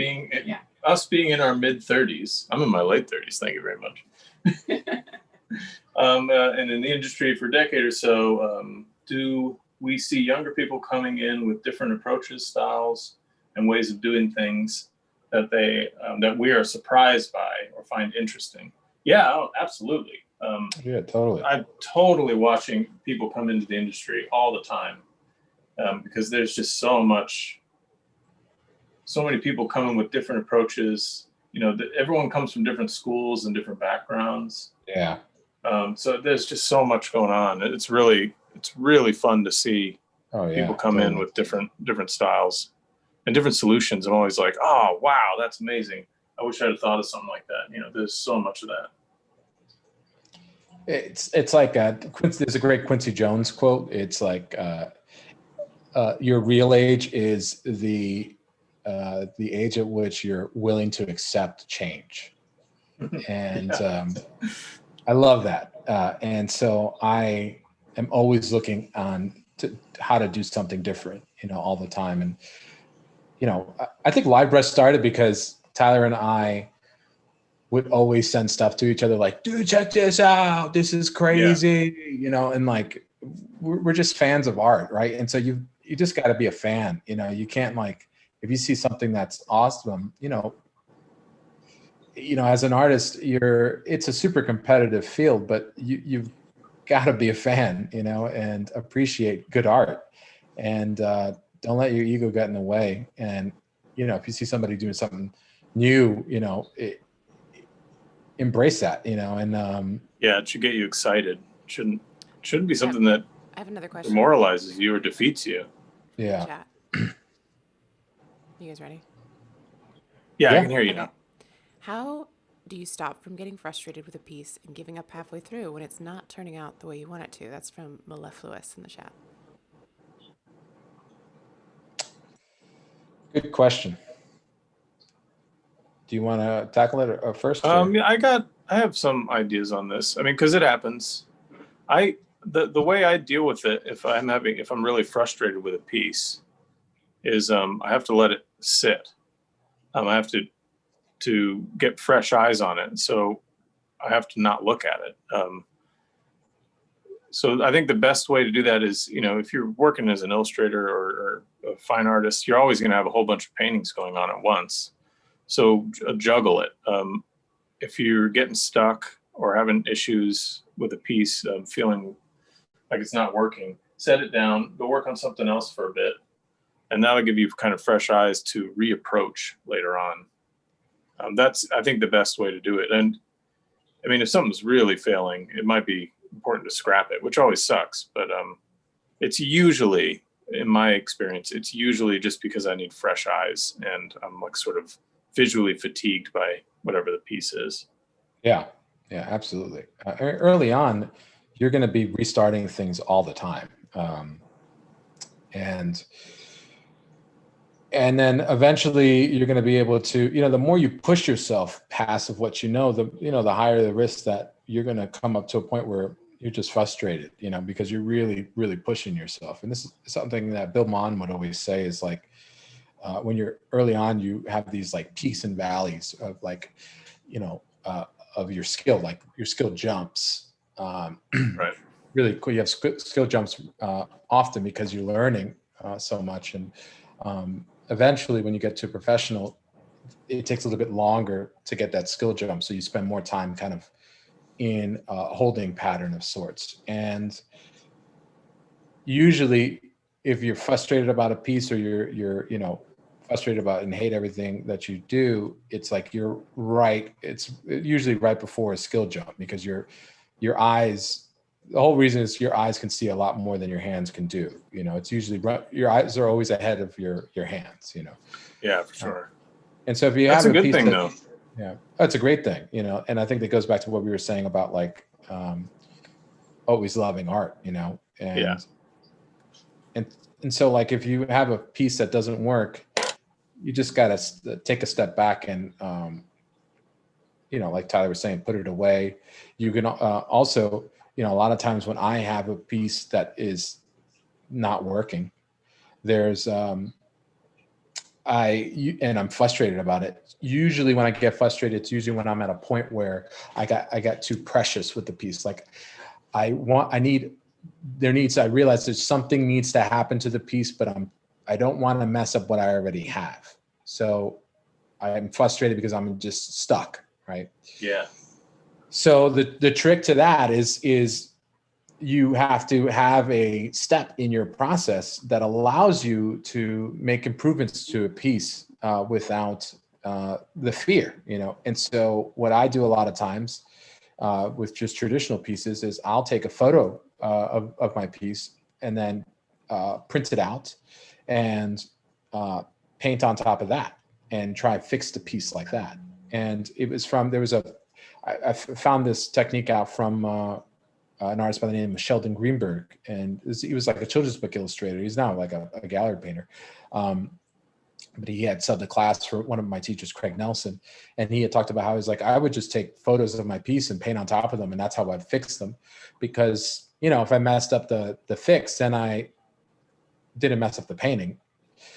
being in our mid-30s, I'm in my late 30s. Thank you very much. And in the industry for a decade or so, do we see younger people coming in with different approaches, styles, and ways of doing things that that we are surprised by or find interesting? Yeah, absolutely.
Yeah, totally.
I'm totally watching people come into the industry all the time because there's just so many people coming with different approaches. Everyone comes from different schools and different backgrounds.
Yeah.
So there's just so much going on. It's really fun to see people come in with different styles and different solutions. I'm always like, oh wow, that's amazing. I wish I'd have thought of something like that. There's so much of that.
It's like there's a great Quincy Jones quote. It's like your real age is the age at which you're willing to accept change. And I love that. And so I am always looking on to how to do something different, all the time. And, I think Livebrush started because Tyler and I would always send stuff to each other like, dude, check this out. This is crazy, and like, we're just fans of art. Right. And so you just got to be a fan, you can't if you see something that's awesome, as an artist, it's a super competitive field, but you've got to be a fan, and appreciate good art, and don't let your ego get in the way. And, if you see somebody doing something new, embrace that, and
yeah, it should get you excited. Shouldn't be something that
I have another question.
Demoralizes you or defeats you.
Yeah.
Chat. You guys ready?
Yeah, I can hear you now.
How do you stop from getting frustrated with a piece and giving up halfway through when it's not turning out the way you want it to? That's from Mellifluous in the chat.
Good question. Do you want to tackle it first?
Yeah, I have some ideas on this. I mean, because it happens. The way I deal with it, if I'm really frustrated with a piece, is I have to let it sit. I have to get fresh eyes on it. So I have to not look at it. So I think the best way to do that is, if you're working as an illustrator or a fine artist, you're always going to have a whole bunch of paintings going on at once. So juggle it. If you're getting stuck or having issues with a piece, feeling like it's not working, set it down, go work on something else for a bit. And that'll give you kind of fresh eyes to reapproach later on. That's, I think, the best way to do it. And I mean, if something's really failing, it might be important to scrap it, which always sucks. But it's usually, in my experience, it's usually just because I need fresh eyes and I'm like sort of visually fatigued by whatever the piece is.
Yeah, absolutely. Early on, you're going to be restarting things all the time. And then eventually you're going to be able to, the more you push yourself past of what the higher the risk that you're going to come up to a point where you're just frustrated, because you're really, really pushing yourself. And this is something that Bill Mon would always say is like, when you're early on, you have these like peaks and valleys of like, of your skill, like your skill jumps.
Right.
Really cool. You have skill jumps often because you're learning so much. And eventually when you get to professional, it takes a little bit longer to get that skill jump. So you spend more time kind of in a holding pattern of sorts. And usually if you're frustrated about a piece or you're frustrated about and hate everything that you do, it's like you're right. It's usually right before a skill jump because your eyes, the whole reason is your eyes can see a lot more than your hands can do. You know, it's usually your eyes are always ahead of your hands, you know.
Yeah, for sure.
And so if you
That's
have
a good
piece
thing,
that,
though.
yeah, that's a great thing, you know. And I think that goes back to what we were saying about like always loving art, you know.
Yeah.
And so like if you have a piece that doesn't work, you just got to take a step back and you know, like Tyler was saying, put it away. You can also, you know, a lot of times when I have a piece that is not working, there's and I'm frustrated about it. Usually when I get frustrated, it's usually when I'm at a point where I got too precious with the piece. Like I realize there's something needs to happen to the piece, but I don't want to mess up what I already have. So I'm frustrated because I'm just stuck, right?
Yeah.
So the trick to that is you have to have a step in your process that allows you to make improvements to a piece without the fear, you know. And so what I do a lot of times with just traditional pieces is I'll take a photo of my piece and then print it out and paint on top of that and try to fix the piece like that. And it was I found this technique out from an artist by the name of Sheldon Greenberg, and he was like a children's book illustrator. He's now like a gallery painter. But he had subbed a class for one of my teachers, Craig Nelson. And he had talked about how he's like, I would just take photos of my piece and paint on top of them. And that's how I'd fix them. Because, you know, if I messed up the fix, then I didn't mess up the painting.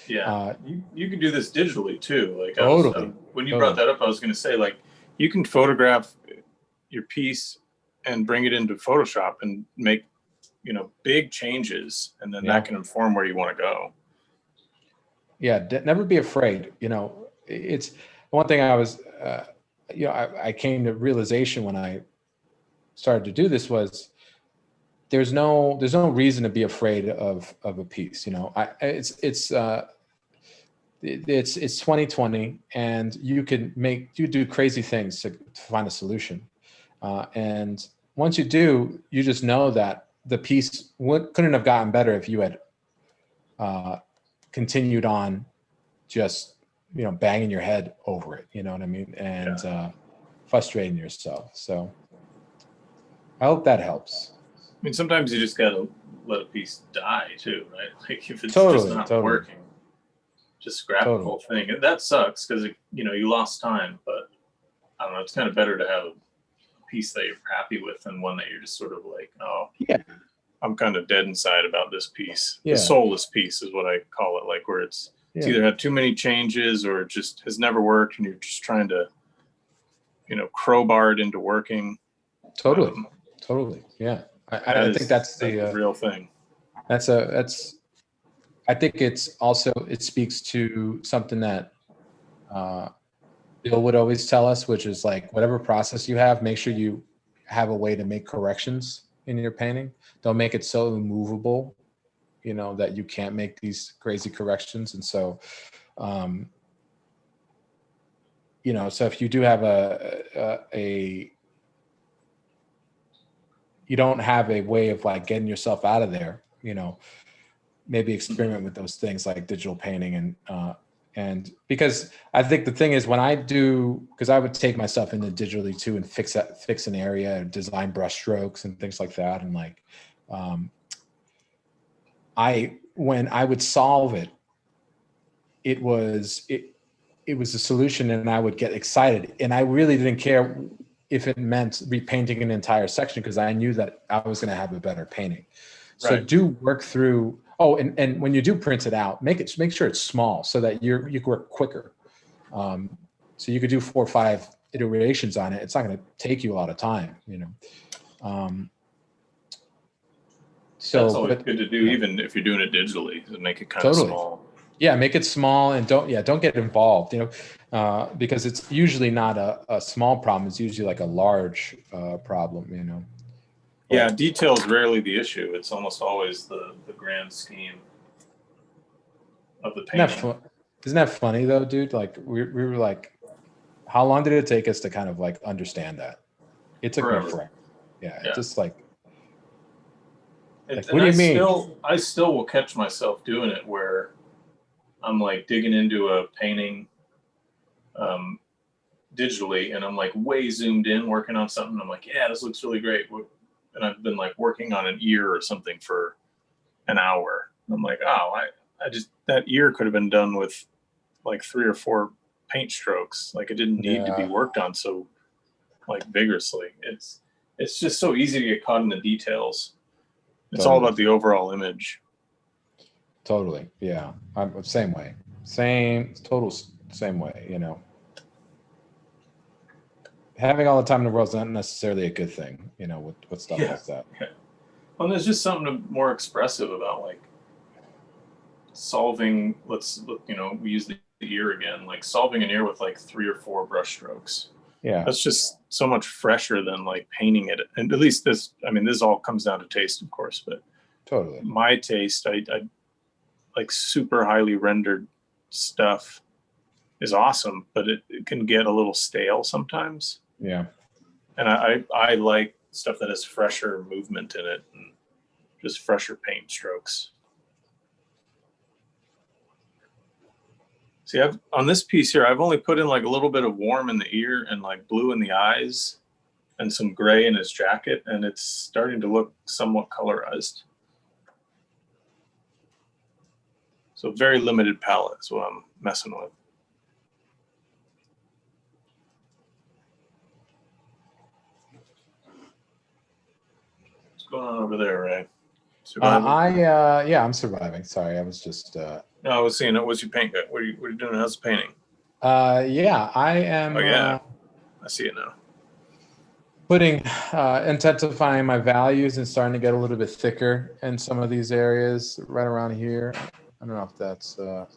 Yeah. You can do this digitally too. Like
Totally.
When you brought that up, I was going to say, like, you can photograph your piece and bring it into Photoshop and make, you know, big changes. And then that can inform where you want to go.
Yeah, never be afraid. You know, it's one thing I was, you know, I came to realization when I started to do this was there's no reason to be afraid of a piece. You know, it's 2020 and you do crazy things to find a solution. And once you do, you just know that the piece couldn't have gotten better if you had continued on just, you know, banging your head over it, you know what I mean? And frustrating yourself. So I hope that helps.
I mean, sometimes you just got to let a piece die too, right? Like if it's
Totally,
just not working, just scrap the whole thing. And that sucks because, you know, you lost time, but I don't know, it's kind of better to have a piece that you're happy with than one that you're just sort of like, oh, yeah, I'm kind of dead inside about this piece. The soulless piece is what I call it, like where it's either had too many changes or it just has never worked and you're just trying to, you know, crowbar it into working.
Totally. Yeah. I think that's the
real thing.
I think it speaks to something that Bill would always tell us, which is like, whatever process you have, make sure you have a way to make corrections in your painting. Don't make it so immovable, you know, that you can't make these crazy corrections. And so, you know, so if you do have you don't have a way of like getting yourself out of there, you know, maybe experiment with those things like digital painting and because I think the thing is when I do, because I would take myself into digitally too and fix an area, design brush strokes and things like that. And like, when I would solve it, it was a solution and I would get excited. And I really didn't care if it meant repainting an entire section because I knew that I was going to have a better painting. So do work through. Oh, and when you do print it out, make sure it's small so that you can work quicker. So you could do 4 or 5 iterations on it. It's not going to take you a lot of time, you know. So
that's always good to do, even if you're doing it digitally, to make it kind of small.
Yeah, make it small and don't get involved, you know, because it's usually not a small problem. It's usually like a large problem, you know.
Yeah, detail is rarely the issue. It's almost always the grand scheme of the painting.
Isn't that funny though, dude? Like we were like, how long did it take us to kind of like understand that? It took me
Forever.
forever. Yeah,
Yeah.
just like
And
what do you mean?
I still will catch myself doing it where I'm like digging into a painting digitally, and I'm like way zoomed in working on something. I'm like, yeah, this looks really great. And I've been like working on an ear or something for an hour. I'm like, oh, I just, that ear could have been done with like 3 or 4 paint strokes. Like it didn't need to be worked on so like vigorously. It's just so easy to get caught in the details. It's all about the overall image.
Totally. Yeah. I'm the same way. Same way, you know. Having all the time in the world is not necessarily a good thing, you know, with stuff like that.
Yeah. Well, there's just something more expressive about like solving, we use the ear again, like solving an ear with like 3 or 4 brush strokes.
Yeah.
That's just so much fresher than like painting it. And at least this all comes down to taste, of course, but
totally.
My taste, I like super highly rendered stuff is awesome, but it can get a little stale sometimes.
Yeah.
And I like stuff that has fresher movement in it and just fresher paint strokes. See, on this piece here, I've only put in like a little bit of warm in the ear and like blue in the eyes and some gray in his jacket, and it's starting to look somewhat colorized. So very limited palette is what I'm messing with. What's going on over there, Ray?
Yeah, I'm surviving. Sorry, I was just.
No, I was seeing it. What's your paint? What are you doing? How's the painting?
Yeah, I am.
Oh yeah, I see it now.
Putting, intensifying my values and starting to get a little bit thicker in some of these areas right around here. I don't know if that's coming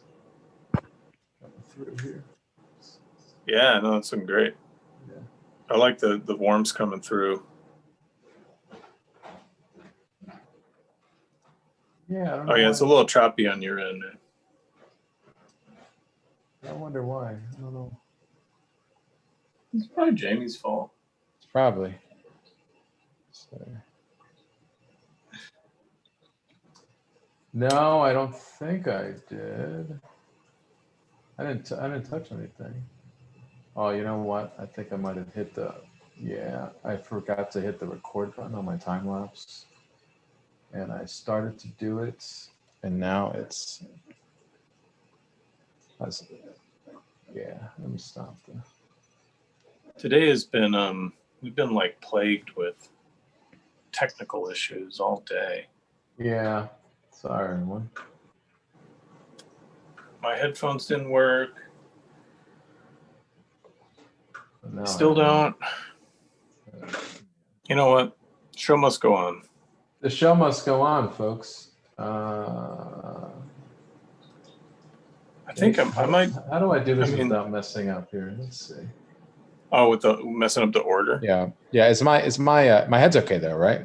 through here.
Yeah, no, it's looking great.
Yeah.
I like the warmth coming through.
Yeah. I don't know
It's a little choppy on your end.
I wonder why. I don't know.
It's probably Jamie's fault.
Probably. So. No, I don't think I did. I didn't touch anything. Oh, you know what? I think I might have hit I forgot to hit the record button on my time lapse. And I started to do it, and now it's. Let me stop there.
Today has been we've been like plagued with technical issues all day.
Yeah, sorry everyone.
My headphones didn't work.
No,
Still don't. You know what? Show must go on.
The show must go on, folks.
I think I might.
How do I do this without messing up here? Let's see.
Oh, with the messing up the order.
Yeah. Is my head's okay though, right?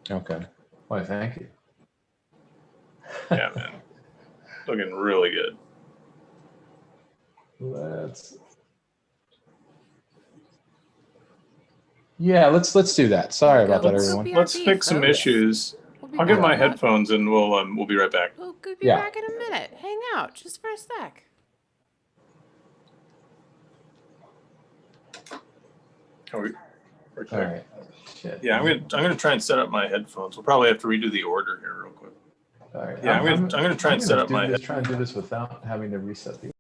Okay. Why, thank you.
Yeah, man. Looking really good.
Let's do that. Sorry about that, everyone.
Let's fix some issues. I'll get my headphones and we'll be right back.
We'll be back in a minute. Hang out just for a sec.
We're
all right. Shit.
Yeah, I'm gonna try and set up my headphones. We'll probably have to redo the order here real quick.
All right.
Yeah, I'm gonna try and set up my.
Try and do this without having to reset the.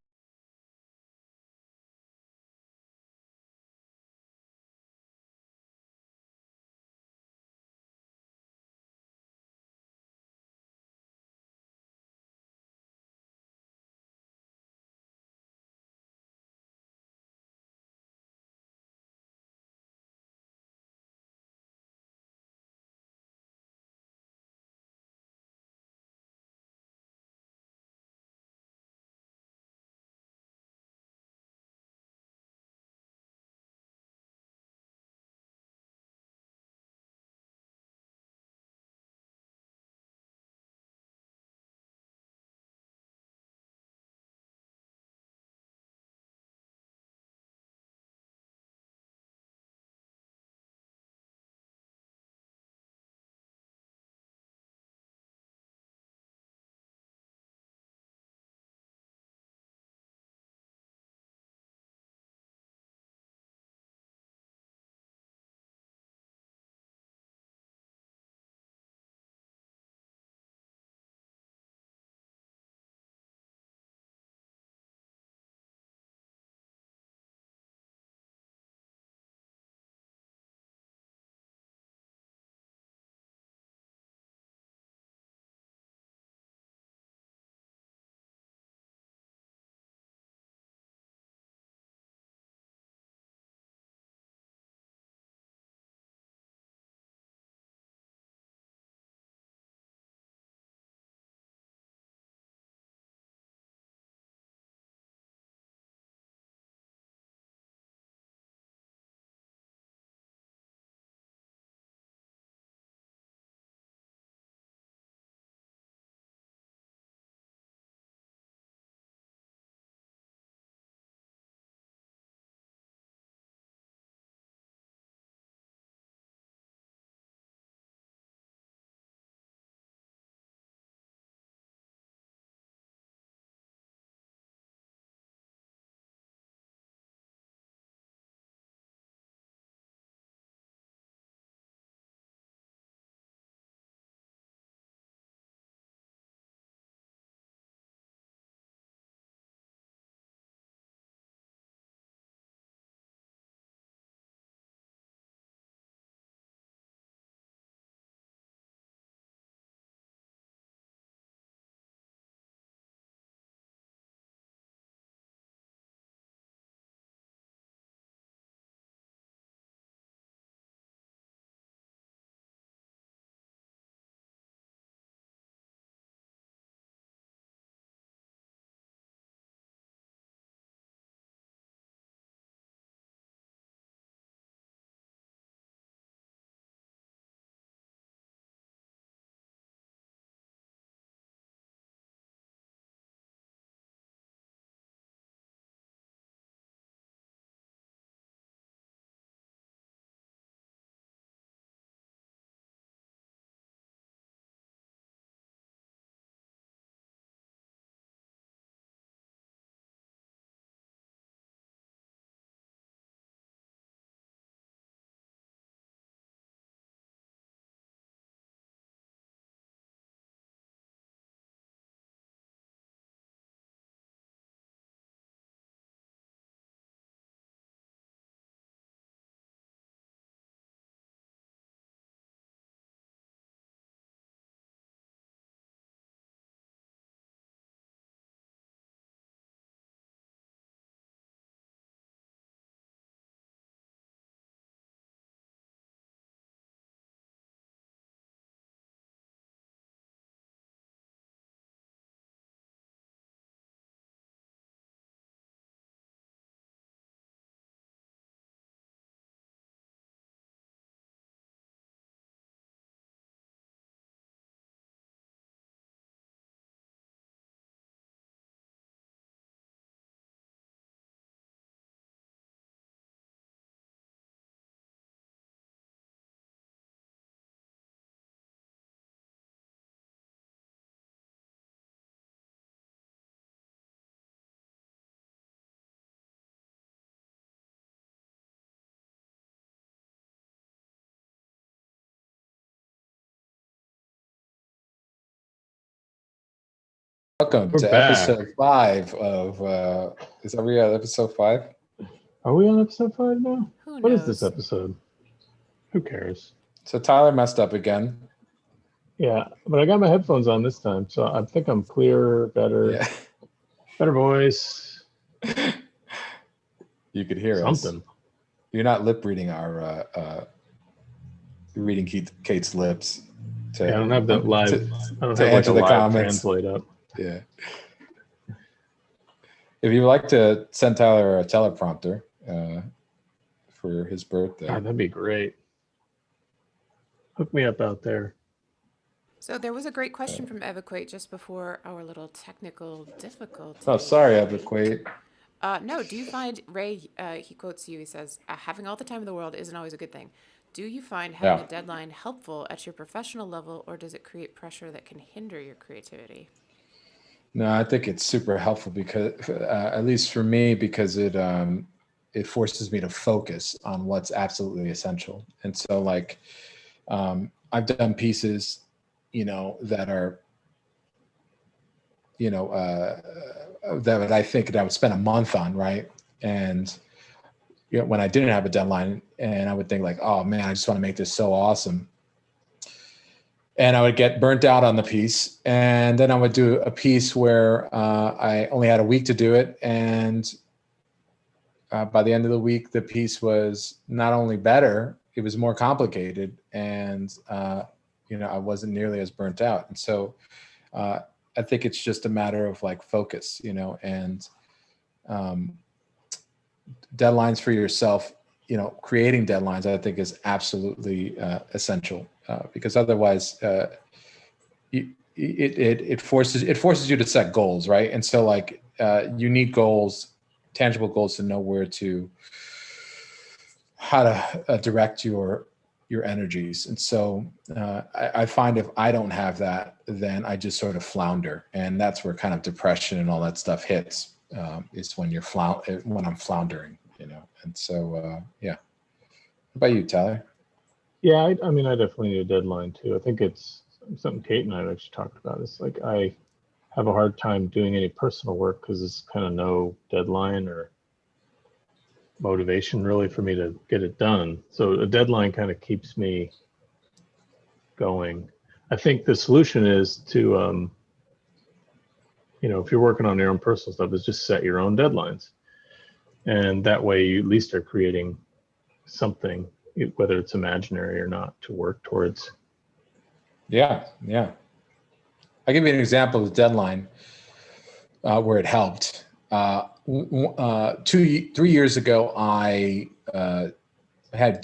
Welcome
We're
to
back.
episode 5 of, is that we at episode 5?
Are we on episode 5 now?
Who
What is
knows?
this episode? Who cares?
So Tyler messed up again.
Yeah, but I got my headphones on this time, so I think I'm clear, better voice,
You could hear us.
something.
You're not lip reading our, reading Kate's lips.
I don't have that live. I don't
to
have like
answer
a
the
live
comments.
translate up.
Yeah. If you'd like to send Tyler a teleprompter for his birthday.
God, that'd be great. Hook me up out there.
So there was a great question from Evacuate just before our little technical difficulty.
Oh, sorry, Evacuate.
No, do you find, Ray, he quotes you, he says, having all the time in the world isn't always a good thing. Do you find having a deadline helpful at your professional level, or does it create pressure that can hinder your creativity?
No, I think it's super helpful because, at least for me, because it forces me to focus on what's absolutely essential. And so, like, I've done pieces, that are, that I think that I would spend a month on, right? And when I didn't have a deadline, and I would think like, oh man, I just want to make this so awesome. And I would get burnt out on the piece. And then I would do a piece where I only had a week to do it. And by the end of the week, the piece was not only better, it was more complicated. And, I wasn't nearly as burnt out. And so I think it's just a matter of like focus, and deadlines for yourself, creating deadlines, I think is absolutely essential. Because otherwise, it forces you to set goals, right? And so, like, you need goals, tangible goals, to know how to direct your energies. And so, I find if I don't have that, then I just sort of flounder, and that's where kind of depression and all that stuff hits. Is when when I'm floundering, And so, yeah. What about you, Tyler?
Yeah, I mean, I definitely need a deadline too. I think it's something Kate and I have actually talked about. It's like I have a hard time doing any personal work because it's kind of no deadline or motivation really for me to get it done. So a deadline kind of keeps me going. I think the solution is to, if you're working on your own personal stuff, is just set your own deadlines. And that way you at least are creating something, whether it's imaginary or not, to work towards.
Yeah. I'll give you an example of the deadline where it helped. 3 years ago, I had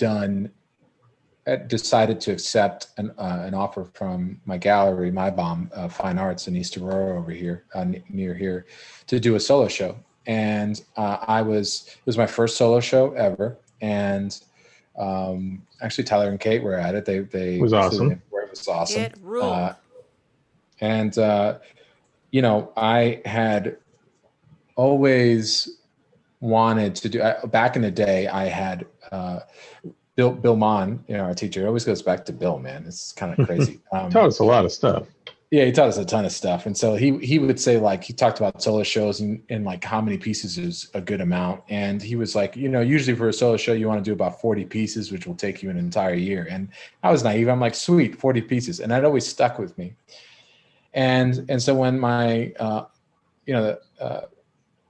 decided to accept an offer from my gallery, My Bomb Fine Arts in East Aurora over here, near here, to do a solo show. And it was my first solo show ever. And actually, Tyler and Kate were at it. They
It was awesome.
It was awesome.
It ruled.
I had always wanted to do. Back in the day, I had Bill Mon, our teacher. It always goes back to Bill, man. It's kind of crazy.
Taught us a lot of stuff.
Yeah, he taught us a ton of stuff. And so he would say, like, he talked about solo shows and like how many pieces is a good amount. And he was like, usually for a solo show, you want to do about 40 pieces, which will take you an entire year. And I was naive. I'm like, sweet, 40 pieces. And that always stuck with me. And so when my,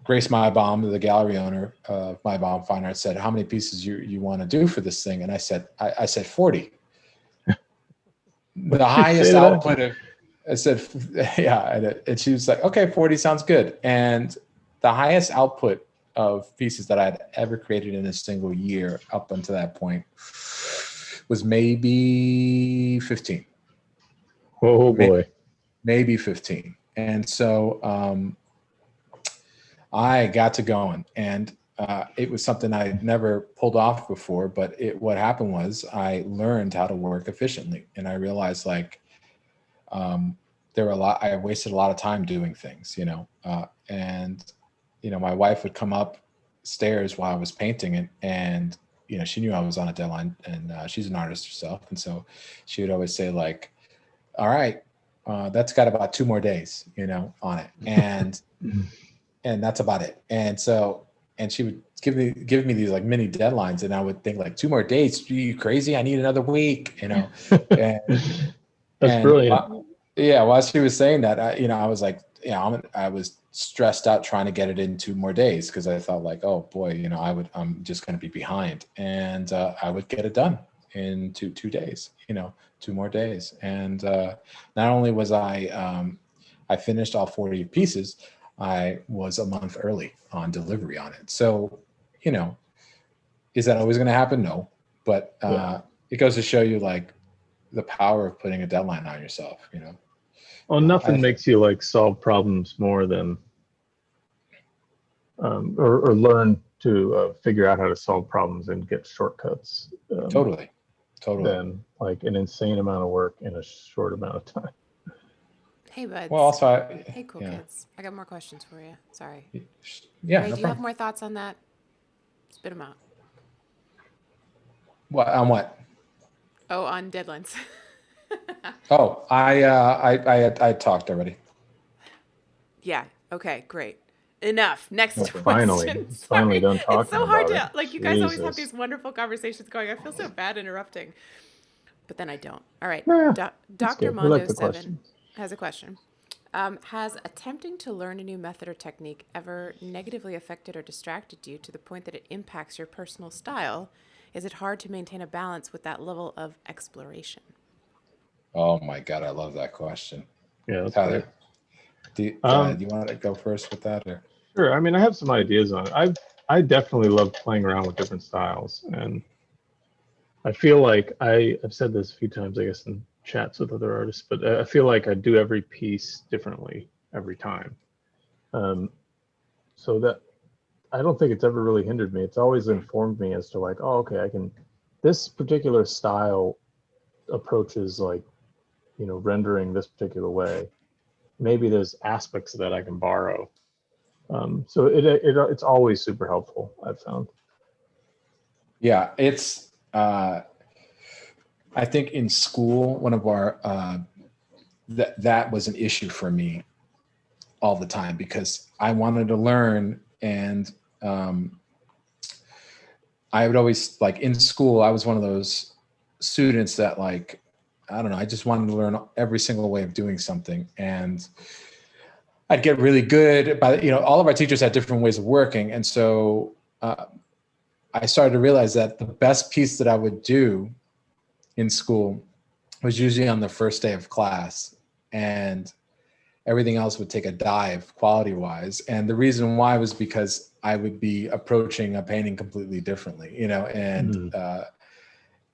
Grace Mybom, the gallery owner of Mybom Fine Arts, said, how many pieces you want to do for this thing? And I said 40. The highest output of, I said, yeah. And she was like, okay, 40 sounds good. And the highest output of pieces that I had ever created in a single year up until that point was maybe 15.
Oh boy.
Maybe 15. And so I got to going, and it was something I had never pulled off before, but what happened was I learned how to work efficiently. And I realized, like, I wasted a lot of time doing things, and my wife would come upstairs while I was painting it, and she knew I was on a deadline, and she's an artist herself, and so she would always say, like, all right, that's got about 2 more days, on it. And that's about it. And so, and she would give me these like mini deadlines, and I would think like 2 more days. Are you crazy? I need another week, And,
That's brilliant.
While she was saying that, I was like, I was stressed out trying to get it in 2 more days because I thought like, oh boy, I'm just going to be behind, and I would get it done in 2 days, 2 more days. And not only was I finished all 40 pieces, I was a month early on delivery on it. So, is that always going to happen? No, but it goes to show you like the power of putting a deadline on yourself,
Well, nothing makes you like solve problems more than, or learn to figure out how to solve problems and get shortcuts.
Totally.
Than like an insane amount of work in a short amount of time.
Hey, buds.
Well, also,
hey, cool kids. I got more questions for you. Sorry.
Yeah.
Ray,
No
do you have more thoughts on that? Spit them out.
What on what?
Oh, on deadlines.
Oh, I talked already.
Yeah. Okay. Great. Enough. Next question.
Finally done talking.
It's so hard
about
to like. You guys always have these wonderful conversations going. I feel so bad interrupting, but then I don't. All right. Dr. Mondo 7 has a question. Has attempting to learn a new method or technique ever negatively affected or distracted you to the point that it impacts your personal style? Is it hard to maintain a balance with that level of exploration?
Oh my God, I love that question.
Yeah, that's
Tyler,
great.
do you want to go first with that? Or?
Sure. I mean, I have some ideas on it. I definitely love playing around with different styles, and I feel like I've said this a few times, I guess, in chats with other artists, but I feel like I do every piece differently every time. So that I don't think it's ever really hindered me. It's always informed me as to like, oh, okay, this particular style approaches like, rendering this particular way. Maybe there's aspects of that I can borrow. So it's always super helpful, I've found.
Yeah, it's, I think in school, one of our, that was an issue for me all the time because I wanted to learn, and I would always like in school, I was one of those students that like, I don't know, I just wanted to learn every single way of doing something. And I'd get really good, but all of our teachers had different ways of working. And so I started to realize that the best piece that I would do in school was usually on the first day of class, and everything else would take a dive quality wise. And the reason why was because I would be approaching a painting completely differently,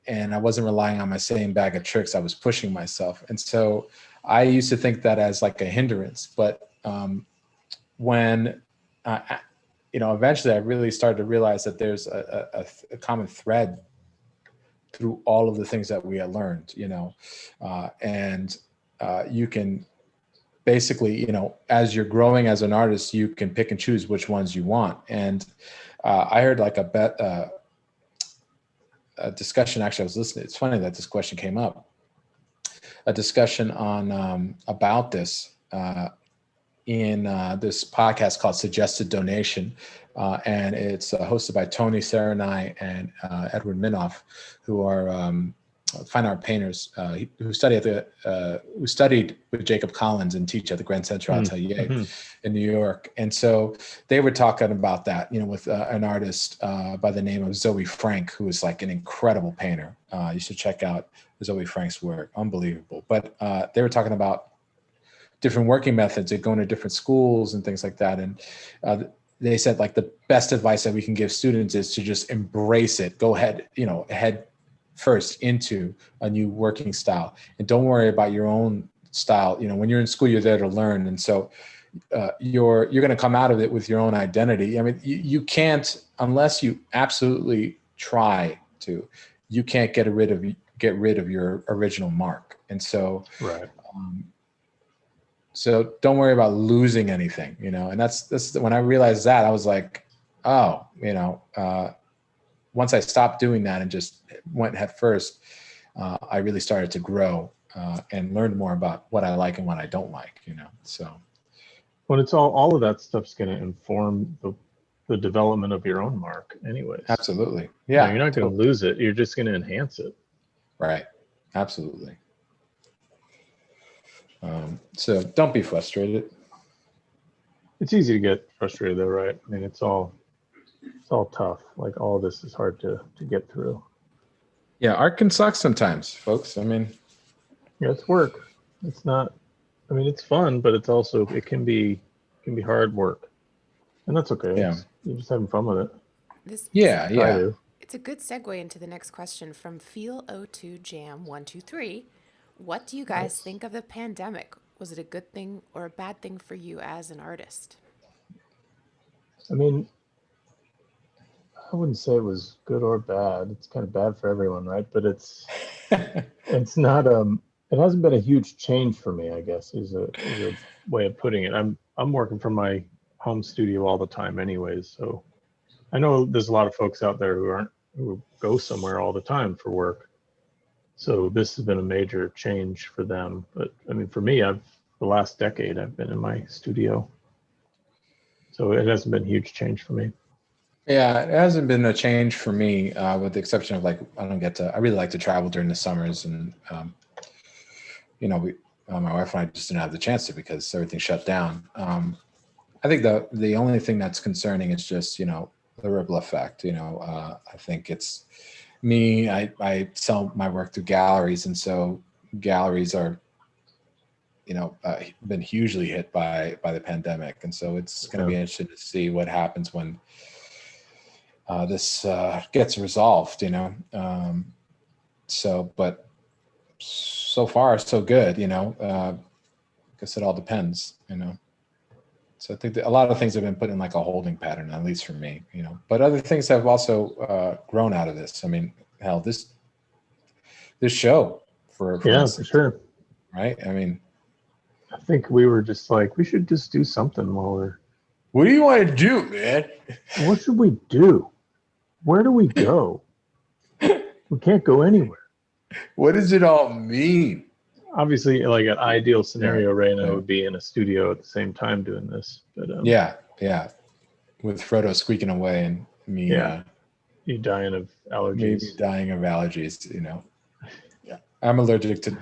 and I wasn't relying on my same bag of tricks. I was pushing myself. And so I used to think that as like a hindrance, but when, eventually I really started to realize that there's a common thread through all of the things that we had learned, and you can basically, as you're growing as an artist, you can pick and choose which ones you want. And I heard like a discussion, actually I was listening. It's funny that this question came up, a discussion on about this in this podcast called Suggested Donation. And it's hosted by Tony Serenai and Edward Minoff, who are fine art painters who studied with Jacob Collins and teach at the Grand Central Atelier in New York. And so they were talking about that, with an artist by the name of Zoe Frank, who is like an incredible painter. You should check out Zoe Frank's work, unbelievable. But they were talking about different working methods and going to different schools and things like that. And they said like the best advice that we can give students is to just embrace it. Go ahead, head first into a new working style, and don't worry about your own style. When you're in school, you're there to learn. And so you're going to come out of it with your own identity. I mean, you can't, unless you absolutely try to, you can't get rid of your original mark. And so,
right.
So don't worry about losing anything, and that's when I realized that, I was like, oh, once I stopped doing that and just went head first, I really started to grow. and learned more about what I like and what I don't like, so.
When it's all of that stuff's going to inform the development of your own mark anyways.
Absolutely.
You know,
Yeah.
you're not going to lose it. You're just going to enhance it.
Right. Absolutely. So don't be frustrated.
It's easy to get frustrated though, right? I mean, it's all tough. Like all of this is hard to get through.
Yeah. Art can suck sometimes, folks. I mean,
Yeah, it's work. It's not, I mean, it's fun, but it's also, it can be hard work. And that's okay.
Yeah.
You're just having fun with it.
Yeah.
Try to.
It's a good segue into the next question from Feel02 Jam 123. What do you guys think of the pandemic? Was it a good thing or a bad thing for you as an artist?
I mean, I wouldn't say it was good or bad. It's kind of bad for everyone, right? But it's not it hasn't been a huge change for me, I guess, is a way of putting it. I'm working from my home studio all the time anyways, so I know there's a lot of folks out there who go somewhere all the time for work. So this has been a major change for them. But I mean, for me, the last decade I've been in my studio. So it hasn't been a huge change for me.
Yeah, it hasn't been a change for me, with the exception of like, I really like to travel during the summers, and my wife and I just didn't have the chance to because everything shut down. I think the only thing that's concerning is just, the ripple effect. I think it's me. I sell my work through galleries, and so galleries are, been hugely hit by the pandemic, and so it's going to be interesting to see what happens when this gets resolved. But so far so good. I guess it all depends. So I think that a lot of things have been put in like a holding pattern, at least for me, but other things have also grown out of this. I mean, hell, this show for
instance, for sure.
Right. I mean,
I think we were just like, we should just do something while we're.
What do you want to do, man?
What should we do? Where do we go? We can't go anywhere.
What does it all mean?
Obviously, like an ideal scenario right now would be in a studio at the same time doing this. But
yeah, with Frodo squeaking away and me,
you dying of allergies.
Maybe dying of allergies. Yeah, I'm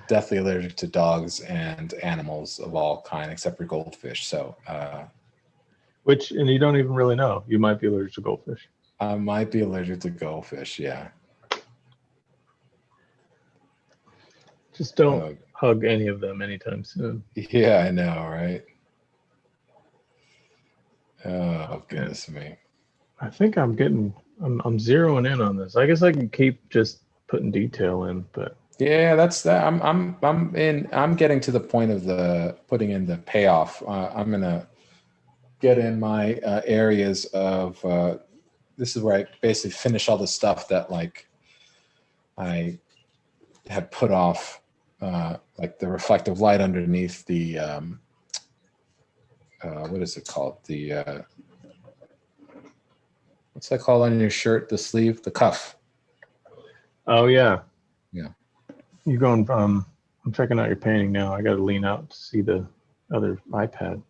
deathly allergic to dogs and animals of all kind, except for goldfish. So,
and you don't even really know. You might be allergic to goldfish.
I might be allergic to goldfish. Yeah.
Just don't hug any of them anytime soon.
Yeah, I know, right? Oh, goodness me.
I think I'm zeroing in on this. I guess I can keep just putting detail in, but
yeah, that's that. I'm getting to the point of putting in the payoff. I'm gonna get in my areas of this is where I basically finish all the stuff that like I had put off. Like the reflective light underneath the what is it called? The what's that called on your shirt? The sleeve, the cuff.
Oh yeah.
Yeah.
You're going I'm checking out your painting now. I gotta lean out to see the other iPad.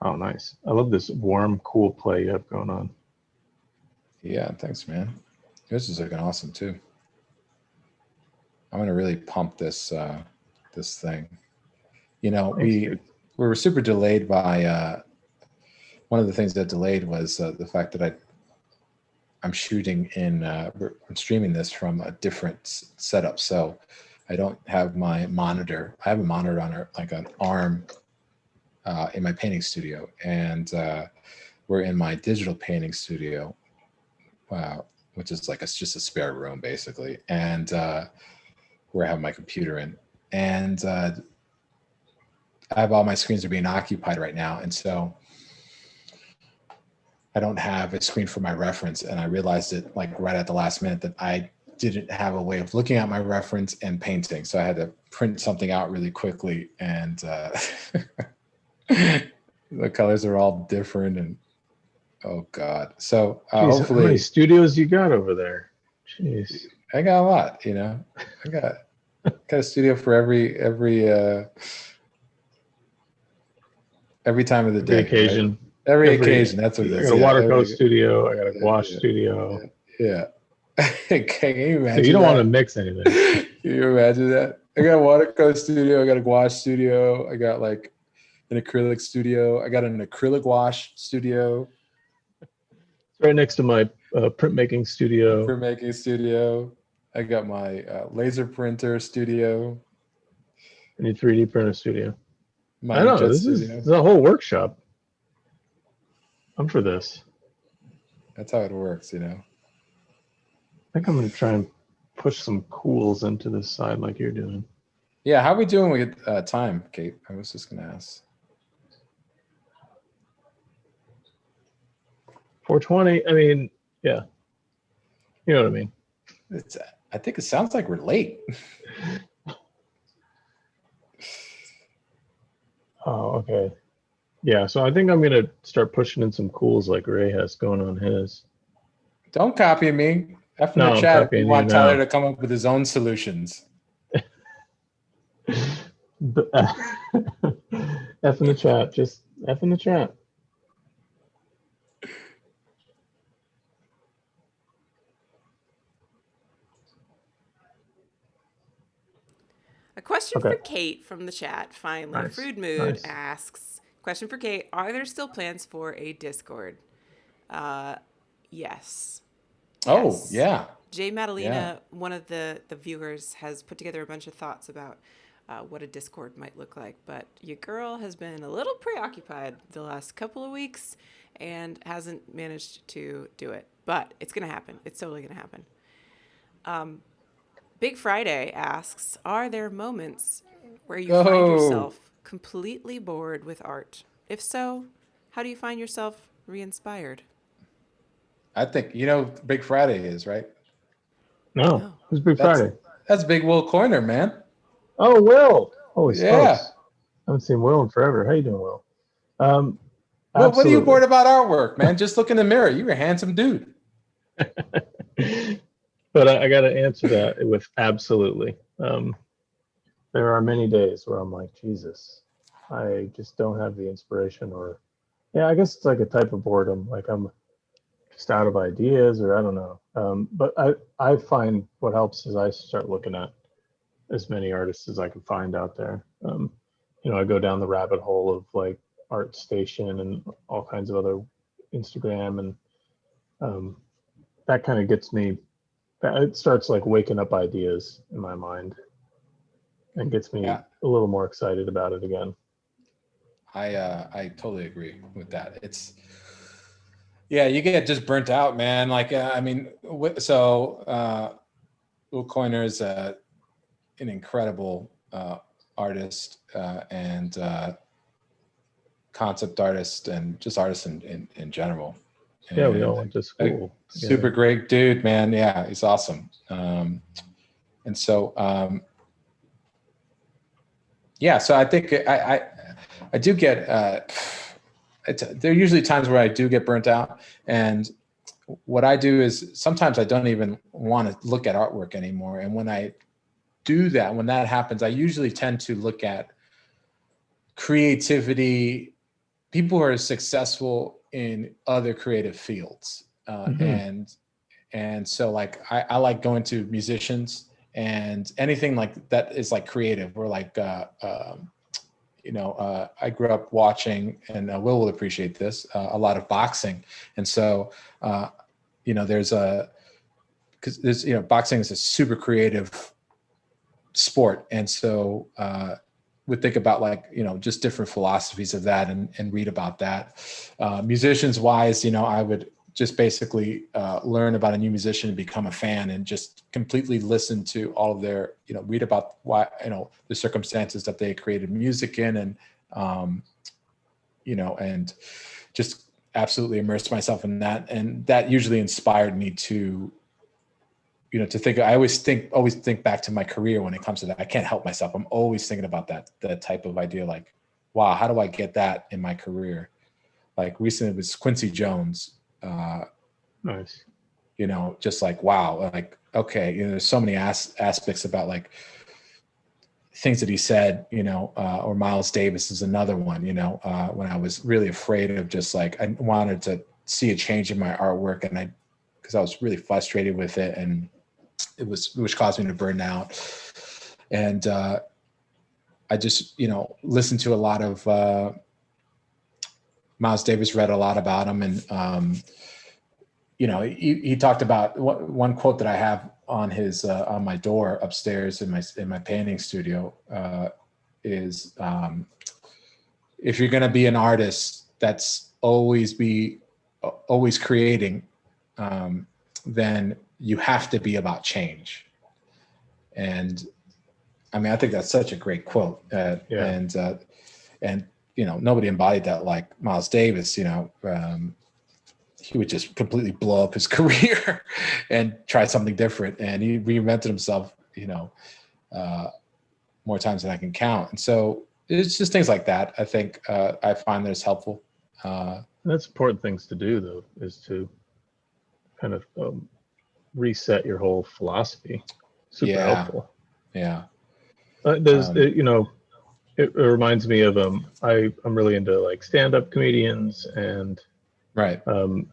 Oh nice. I love this warm, cool play you have going on.
Yeah, thanks, man. Yours is looking awesome too. I'm gonna really pump this this thing. We were super delayed by one of the things that delayed was the fact that I'm shooting I'm streaming this from a different setup, so I don't have my monitor. I have a monitor on like an arm in my painting studio, and we're in my digital painting studio, which is like just a spare room basically, and where I have my computer in, and I have all my screens are being occupied right now, and so I don't have a screen for my reference. And I realized it like right at the last minute that I didn't have a way of looking at my reference and painting, so I had to print something out really quickly, and the colors are all different, and oh god. So
Jeez,
hopefully,
how many studios you got over there? Jeez.
I got a lot, I Got a studio for every time of the
Every
day.
occasion.
Right? Every occasion. That's what it
I
is.
got a
Yeah,
watercolor studio. I got a gouache
yeah,
studio.
yeah. Can you
So
imagine
you don't want to
that?
mix anything.
Can you imagine that? I got a watercolor studio. I got a gouache studio. I got like an acrylic studio. I got an acrylic wash studio.
It's right next to my printmaking studio.
Printmaking studio. I got my laser printer studio.
And your 3D printer studio.
My
I know
inkjet
this
studio.
is a whole workshop. I'm for this.
That's how it works, you know.
I think I'm going to try and push some cools into this side like you're doing.
Yeah, how are we doing with time, Kate? I was just going to ask.
420. I mean, yeah. You know what I mean.
I think it sounds like we're late.
Oh, okay. Yeah, so I think I'm going to start pushing in some cools like Ray has going on his.
Don't copy me. F in
No,
the
I'm
chat if
copying
you
you
want Tyler
now.
to come up with his own solutions.
F in the chat. Just F in the chat.
A question
Okay.
for Kate from the chat, finally.
Nice,
Food Mood
nice.
asks, question for Kate, are there still plans for a Discord? Yes.
Oh,
Yes.
yeah.
Jay Madalena,
Yeah.
one of the viewers, has put together a bunch of thoughts about what a Discord might look like. But your girl has been a little preoccupied the last couple of weeks and hasn't managed to do it. But it's going to happen. It's totally going to happen. Big Friday asks, are there moments where you find yourself completely bored with art? If so, how do you find yourself re-inspired?
I think, you know, Big Friday is, right?
No.
No.
Who's Big Friday?
That's Big Will Coiner, man.
Oh, Will. Holy
Yeah.
smokes. I haven't seen Will in forever. How you doing, Will?
Well, what are you
Absolutely.
bored about artwork, man? Just look in the mirror. You're a handsome dude.
But I got to answer that with absolutely. There are many days where I'm like, Jesus, I just don't have the inspiration, or yeah, I guess it's like a type of boredom. Like I'm just out of ideas, or I don't know. But I find what helps is I start looking at as many artists as I can find out there. You know, I go down the rabbit hole of like ArtStation and all kinds of other Instagram, and that kind of gets me. It starts like waking up ideas in my mind, and gets me
Yeah.
a little more excited about it again.
I totally agree with that. It's, yeah, you get just burnt out, man. Like, I mean, so Will Coiner is an incredible artist and concept artist and just artist in general. And
Yeah, we all went to school.
Super great dude, man. Yeah, he's awesome. And so, yeah, so I think I do get, there are usually times where I do get burnt out. And what I do is sometimes I don't even want to look at artwork anymore. And when I do that, when that happens, I usually tend to look at creativity, people who are successful in other creative fields. And so like, I like going to musicians and anything like that is like creative or like, you know, I grew up watching, and Will appreciate this, a lot of boxing. And so, you know, because there's, you know, boxing is a super creative sport. And so would think about like, you know, just different philosophies of that and read about that. Musicians wise, you know, I would just basically learn about a new musician and become a fan and just completely listen to all of their, you know, read about why, you know, the circumstances that they created music in and, you know, and just absolutely immerse myself in that. And that usually inspired me to, you know, to think, I always think back to my career when it comes to that. I can't help myself. I'm always thinking about that type of idea. Like, wow, how do I get that in my career? Like recently it was Quincy Jones.
Nice.
You know, just like, wow, like, okay, you know, there's so many aspects about like things that he said, or Miles Davis is another one, when I was really afraid of just like, I wanted to see a change in my artwork, and because I was really frustrated with it, and which caused me to burn out. And I just, listened to a lot of Miles Davis, read a lot about him. And, he talked about one quote that I have on his, on my door upstairs in my painting studio, is, if you're going to be an artist that's always creating, then you have to be about change. And I mean, I think that's such a great quote. And nobody embodied that like Miles Davis. He would just completely blow up his career and try something different. And he reinvented himself, more times than I can count. And so it's just things like that. I think I find that it's helpful.
That's important things to do, though, is to kind of reset your whole philosophy. Super helpful.
Yeah.
It reminds me of I'm really into like stand-up comedians, and
right.
I'm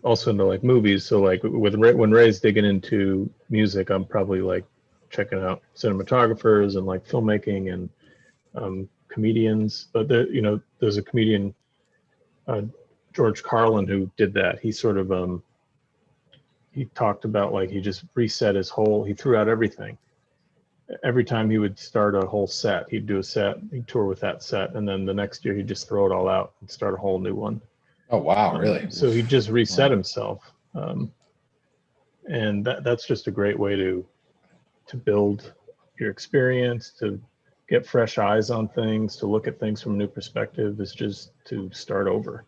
also into like movies. So like when Ray's digging into music, I'm probably like checking out cinematographers and like filmmaking and comedians. But there's a comedian, George Carlin, who did that. He sort of he talked about like he just reset he threw out everything. Every time he would start a whole set, he'd do a set, he'd tour with that set, and then the next year he'd just throw it all out and start a whole new one.
Oh wow, really?
So he just reset himself, and that's just a great way to build your experience, to get fresh eyes on things, to look at things from a new perspective. Is just to start over.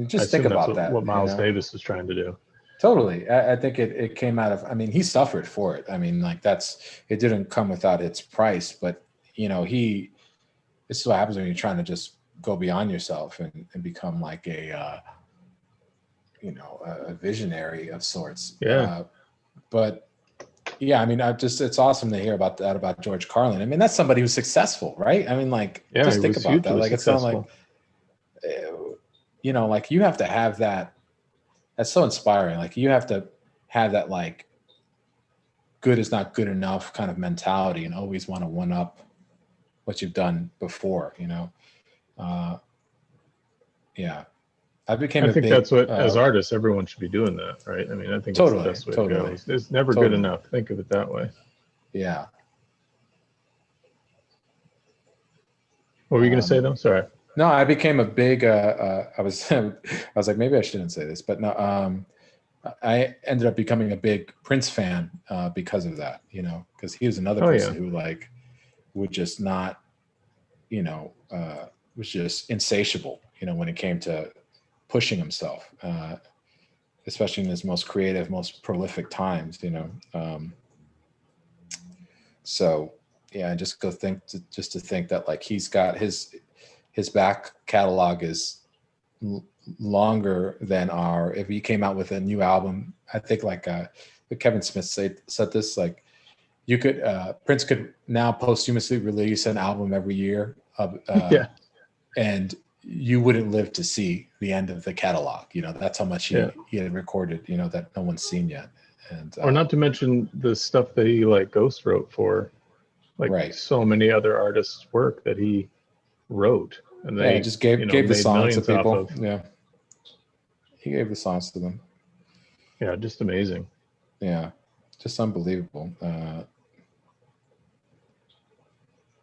Just think about that.
What Miles Davis was trying to do.
Totally. I think it came out of, I mean, he suffered for it. I mean, like it didn't come without its price, but this is what happens when you're trying to just go beyond yourself and become like a visionary of sorts.
Yeah.
But yeah, I mean, it's awesome to hear about that, about George Carlin. I mean, that's somebody who's successful, right? I mean, like, just think about that. Like, it's not like, like you have to have that. That's so inspiring. Like you have to have that like good is not good enough kind of mentality and always want to one up what you've done before, yeah. I think
that's what, as artists, everyone should be doing that, right? I mean, I think
totally,
that's the best way to go. It's never good enough. Think of it that way.
Yeah.
What were you going to say though? Sorry.
No, I became a big, I was like, maybe I shouldn't say this, but no, I ended up becoming a big Prince fan because of that, because he was another person who like would just not, was just insatiable, when it came to pushing himself, especially in his most creative, most prolific times, so yeah, just to think that like he's got his back catalog is longer than if he came out with a new album, I think like Kevin Smith said this, like Prince could now posthumously release an album every year and you wouldn't live to see the end of the catalog. That's how much he had recorded, that no one's seen yet. And
or not to mention the stuff that he like ghost wrote for, like so many other artists' work that he wrote, and they
just gave the songs to people.
Yeah,
he gave the songs to them.
Yeah, just amazing.
Yeah, just unbelievable.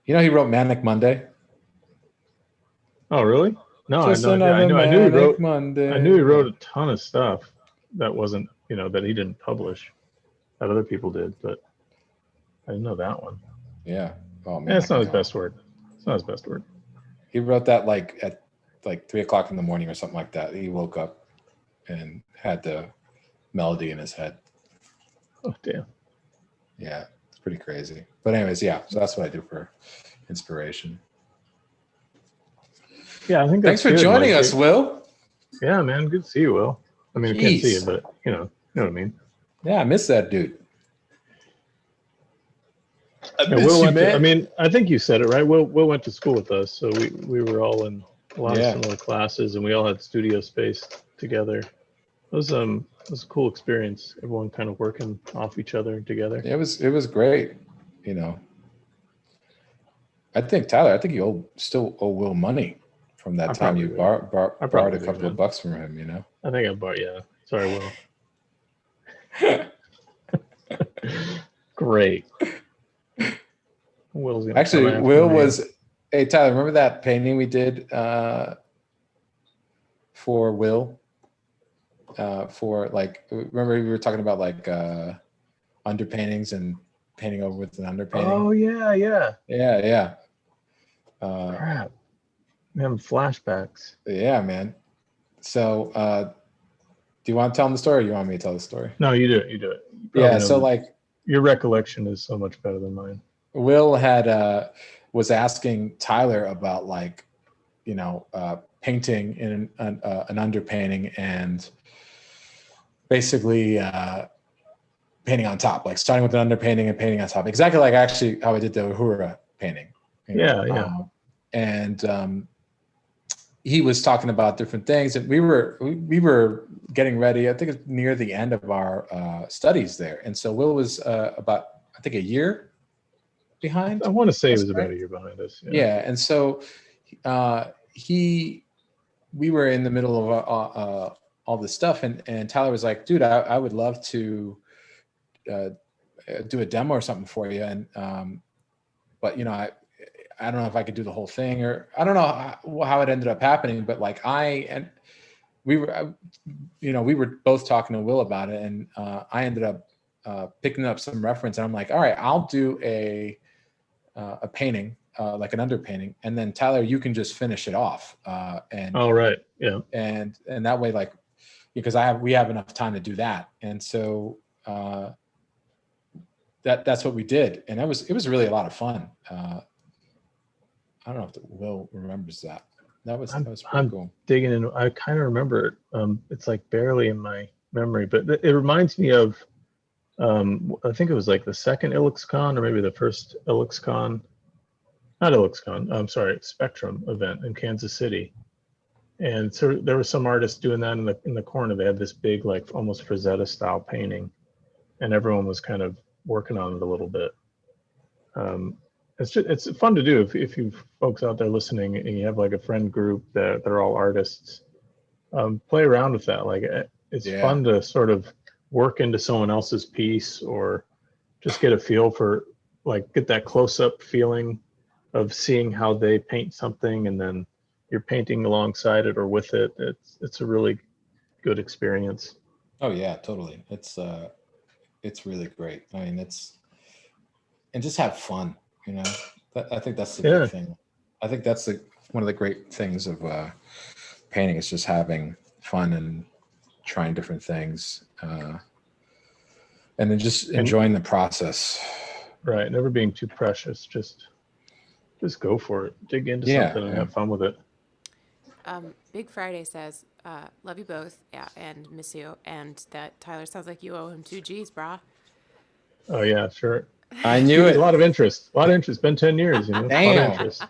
He wrote Manic Monday.
Oh, really? No, I knew he wrote a ton of stuff that wasn't, that he didn't publish, that other people did, but I didn't know that one.
Yeah. Oh man,
it's not his best work. It's not his best work.
He wrote that like at like 3:00 in the morning or something like that. He woke up and had the melody in his head.
Oh damn.
Yeah, it's pretty crazy. But anyways, yeah. So that's what I do for inspiration.
Yeah, I think
thanks for joining us, Will.
Yeah, man, good to see you, Will. I mean, I can't see you, but you know what I mean.
Yeah, I miss that dude. I
Yeah,
miss
Will
you,
went to, I
man.
mean, I think you said it right. Will went to school with us, so we were all in a lot of
Yeah.
similar classes, and we all had studio space together. It was a cool experience. Everyone kind of working off each other together.
It was great. You know, I think Tyler, I think you still owe Will money from that
I
time you
probably do.
borrowed
I
a
probably do,
couple of
man.
bucks from him. You know.
I think I bought. Yeah. Sorry, Will. Great. Will's gonna
Actually,
come after
Will
me.
was. Hey Tyler, remember that painting we did for Will? For like, remember we were talking about like underpaintings and painting over with an underpainting.
Oh yeah, yeah.
Yeah.
Crap. I'm having flashbacks.
Yeah, man. So, do you want to tell them the story, or you want me to tell the story?
No, you do it. You do it. You probably
Yeah.
know
So, like,
your recollection is so much better than mine.
Will had was asking Tyler about like, you know, painting in an underpainting and basically painting on top, like starting with an underpainting and painting on top, exactly like actually how I did the Uhura painting. You know?
Yeah.
And he was talking about different things, and we were getting ready. I think it's near the end of our studies there, and so Will was about, I think, a year behind.
I want to say it
That's
was about
correct.
a year behind us.
Yeah, and so we were in the middle of all this stuff, and Tyler was like, "Dude, I would love to do a demo or something for you," and but you know, I don't know if I could do the whole thing, or I don't know how it ended up happening, but like we were, you know, we were both talking to Will about it, and I ended up picking up some reference, and I'm like, all right, I'll do a painting, like an underpainting, and then Tyler, you can just finish it off, and
Oh right, yeah.
and that way, like, because we have enough time to do that, and so that's what we did, and it was really a lot of fun. I don't know if Will remembers that. That was pretty cool.
Digging in. I kind of remember it. It's like barely in my memory, but it reminds me of. I think it was like the second IllexCon or maybe the first IllexCon. Not IllexCon. I'm sorry, Spectrum event in Kansas City. And so there was some artists doing that in the corner. They had this big, like almost Frazetta style painting, and everyone was kind of working on it a little bit. It's fun to do if you folks out there listening and you have like a friend group that they're all artists. Play around with that. Like it's fun to sort of work into someone else's piece, or just get a feel for, like, get that close up feeling of seeing how they paint something, and then you're painting alongside it or with it. It's a really good experience.
Oh yeah, totally. It's really great. I mean, and just have fun. You know, I think that's the big thing. I think that's one of the great things of painting is just having fun and trying different things, and then just enjoying the process.
Right, never being too precious. Just go for it. Dig into something and have fun with it.
Big Friday says, "Love you both, yeah, and miss you." And that Tyler sounds like you owe him 2 G's, brah.
Oh yeah, sure.
I knew it.
A lot of interest. Been 10 years, you know.
Damn.
A lot of interest.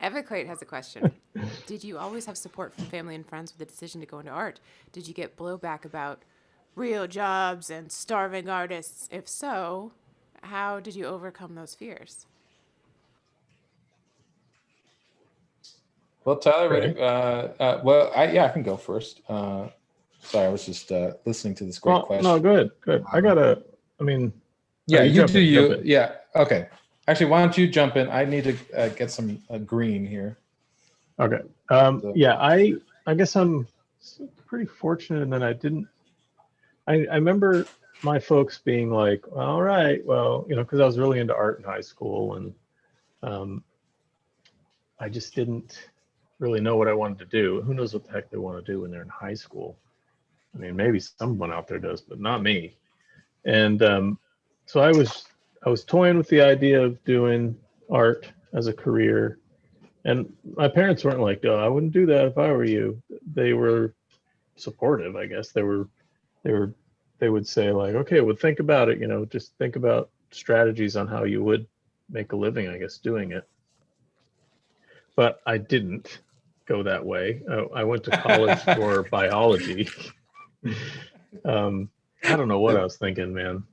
Evaclate has a question. Did you always have support from family and friends with the decision to go into art? Did you get blowback about real jobs and starving artists? If so, how did you overcome those fears?
Well, Tyler, I can go first. Sorry, I was just listening to this great question.
No, good.
Yeah, you do you. Yeah, okay. Actually, why don't you jump in? I need to get some green here.
Okay. I guess I'm pretty fortunate in that I remember my folks being like, all right, well, you know, because I was really into art in high school, and I just didn't really know what I wanted to do. Who knows what the heck they want to do when they're in high school? I mean, maybe someone out there does, but not me. And so I was toying with the idea of doing art as a career, and my parents weren't like, "Oh, I wouldn't do that if I were you." They were supportive, I guess. They would say like, "Okay, well, think about it. You know, just think about strategies on how you would make a living, I guess, doing it. But I didn't go that way. I went to college for biology. I don't know what I was thinking, man.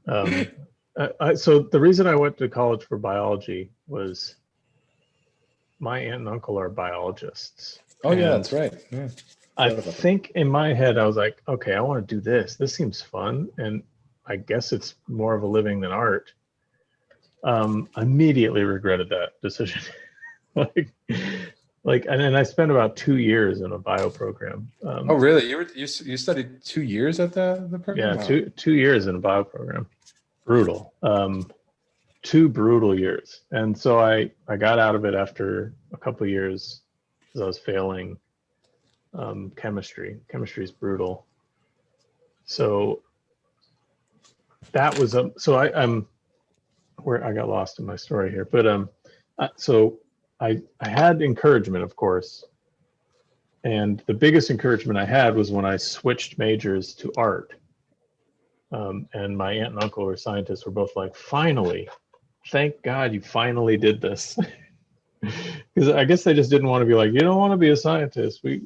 So the reason I went to college for biology was my aunt and uncle are biologists.
Oh, yeah, that's right. Yeah.
I think in my head, I was like, okay, I want to do this. This seems fun. And I guess it's more of a living than art. Immediately regretted that decision. And then I spent about 2 years in a bio program.
Oh, really? You studied 2 years at the program?
Yeah, two years in a bio program. Brutal. 2 brutal years. And so I got out of it after a couple of years because I was failing chemistry. Chemistry is brutal. So that was I'm where I got lost in my story here, but so I had encouragement, of course, and the biggest encouragement I had was when I switched majors to art, and my aunt and uncle were scientists, were both like, finally, thank God you finally did this. Because I guess they just didn't want to be like, you don't want to be a scientist. We're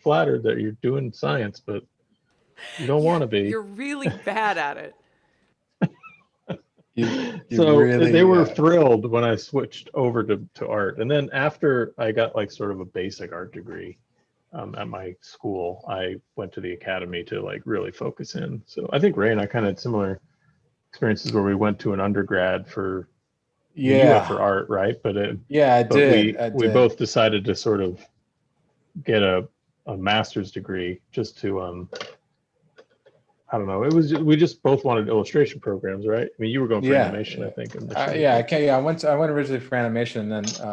flattered that you're doing science, but you don't want to be.
You're really bad at it.
They were thrilled when I switched over to art. And then after I got like sort of a basic art degree at my school, I went to the academy to like really focus in. So I think Ray and I kind of had similar experiences where we went to an undergrad for for art, right? But
I did.
We both decided to sort of get a master's degree just to I don't know. We just both wanted illustration programs, right? I mean, you were going for animation, I think.
I went originally for animation, and then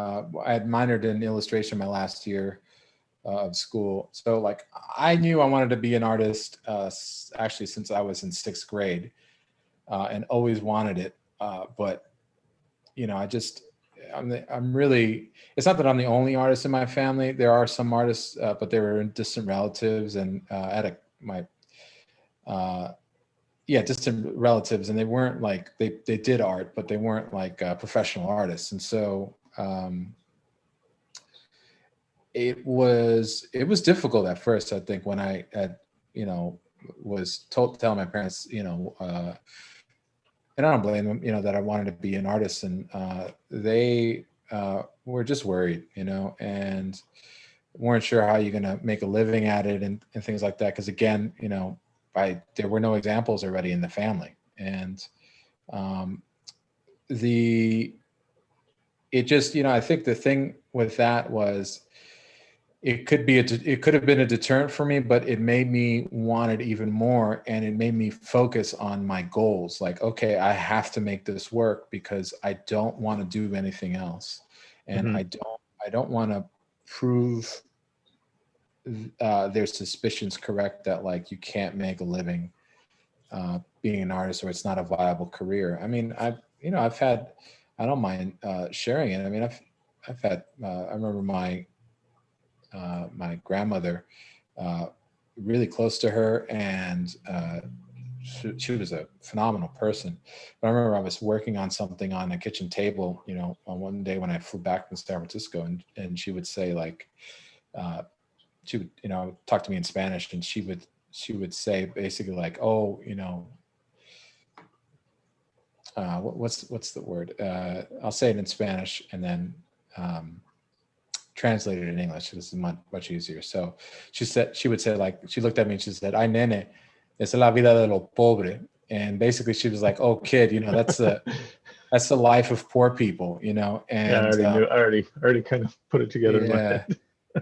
I had minored in illustration my last year of school. So like I knew I wanted to be an artist actually since I was in 6th grade, and always wanted it. But I'm really. It's not that I'm the only artist in my family. There are some artists, but they were distant relatives, and distant relatives, and they weren't like they did art, but they weren't like professional artists. And so it was difficult at first, I think, when I had was telling my parents, and I don't blame them, that I wanted to be an artist, and they were just worried, and weren't sure how you're going to make a living at it and things like that, because again, there were no examples already in the family. And I think the thing with that was it could have been a deterrent for me, but it made me want it even more. And it made me focus on my goals. Like, okay, I have to make this work because I don't want to do anything else. And I don't want to prove their suspicions correct that like you can't make a living being an artist, or it's not a viable career. I mean, I don't mind sharing it. I mean, I've had I remember my grandmother, really close to her, and she was a phenomenal person. But I remember I was working on something on a kitchen table, on one day when I flew back from San Francisco, and she would say like, she would, talk to me in Spanish, and she would say basically like, oh, what's the word? I'll say it in Spanish and then translate it in English. This is much easier. So she would say like, she looked at me and she said, "Ay, nene, esa es la vida de los pobres." And basically she was like, "Oh, kid, that's the life of poor people, And
I already kind of put it together in my head.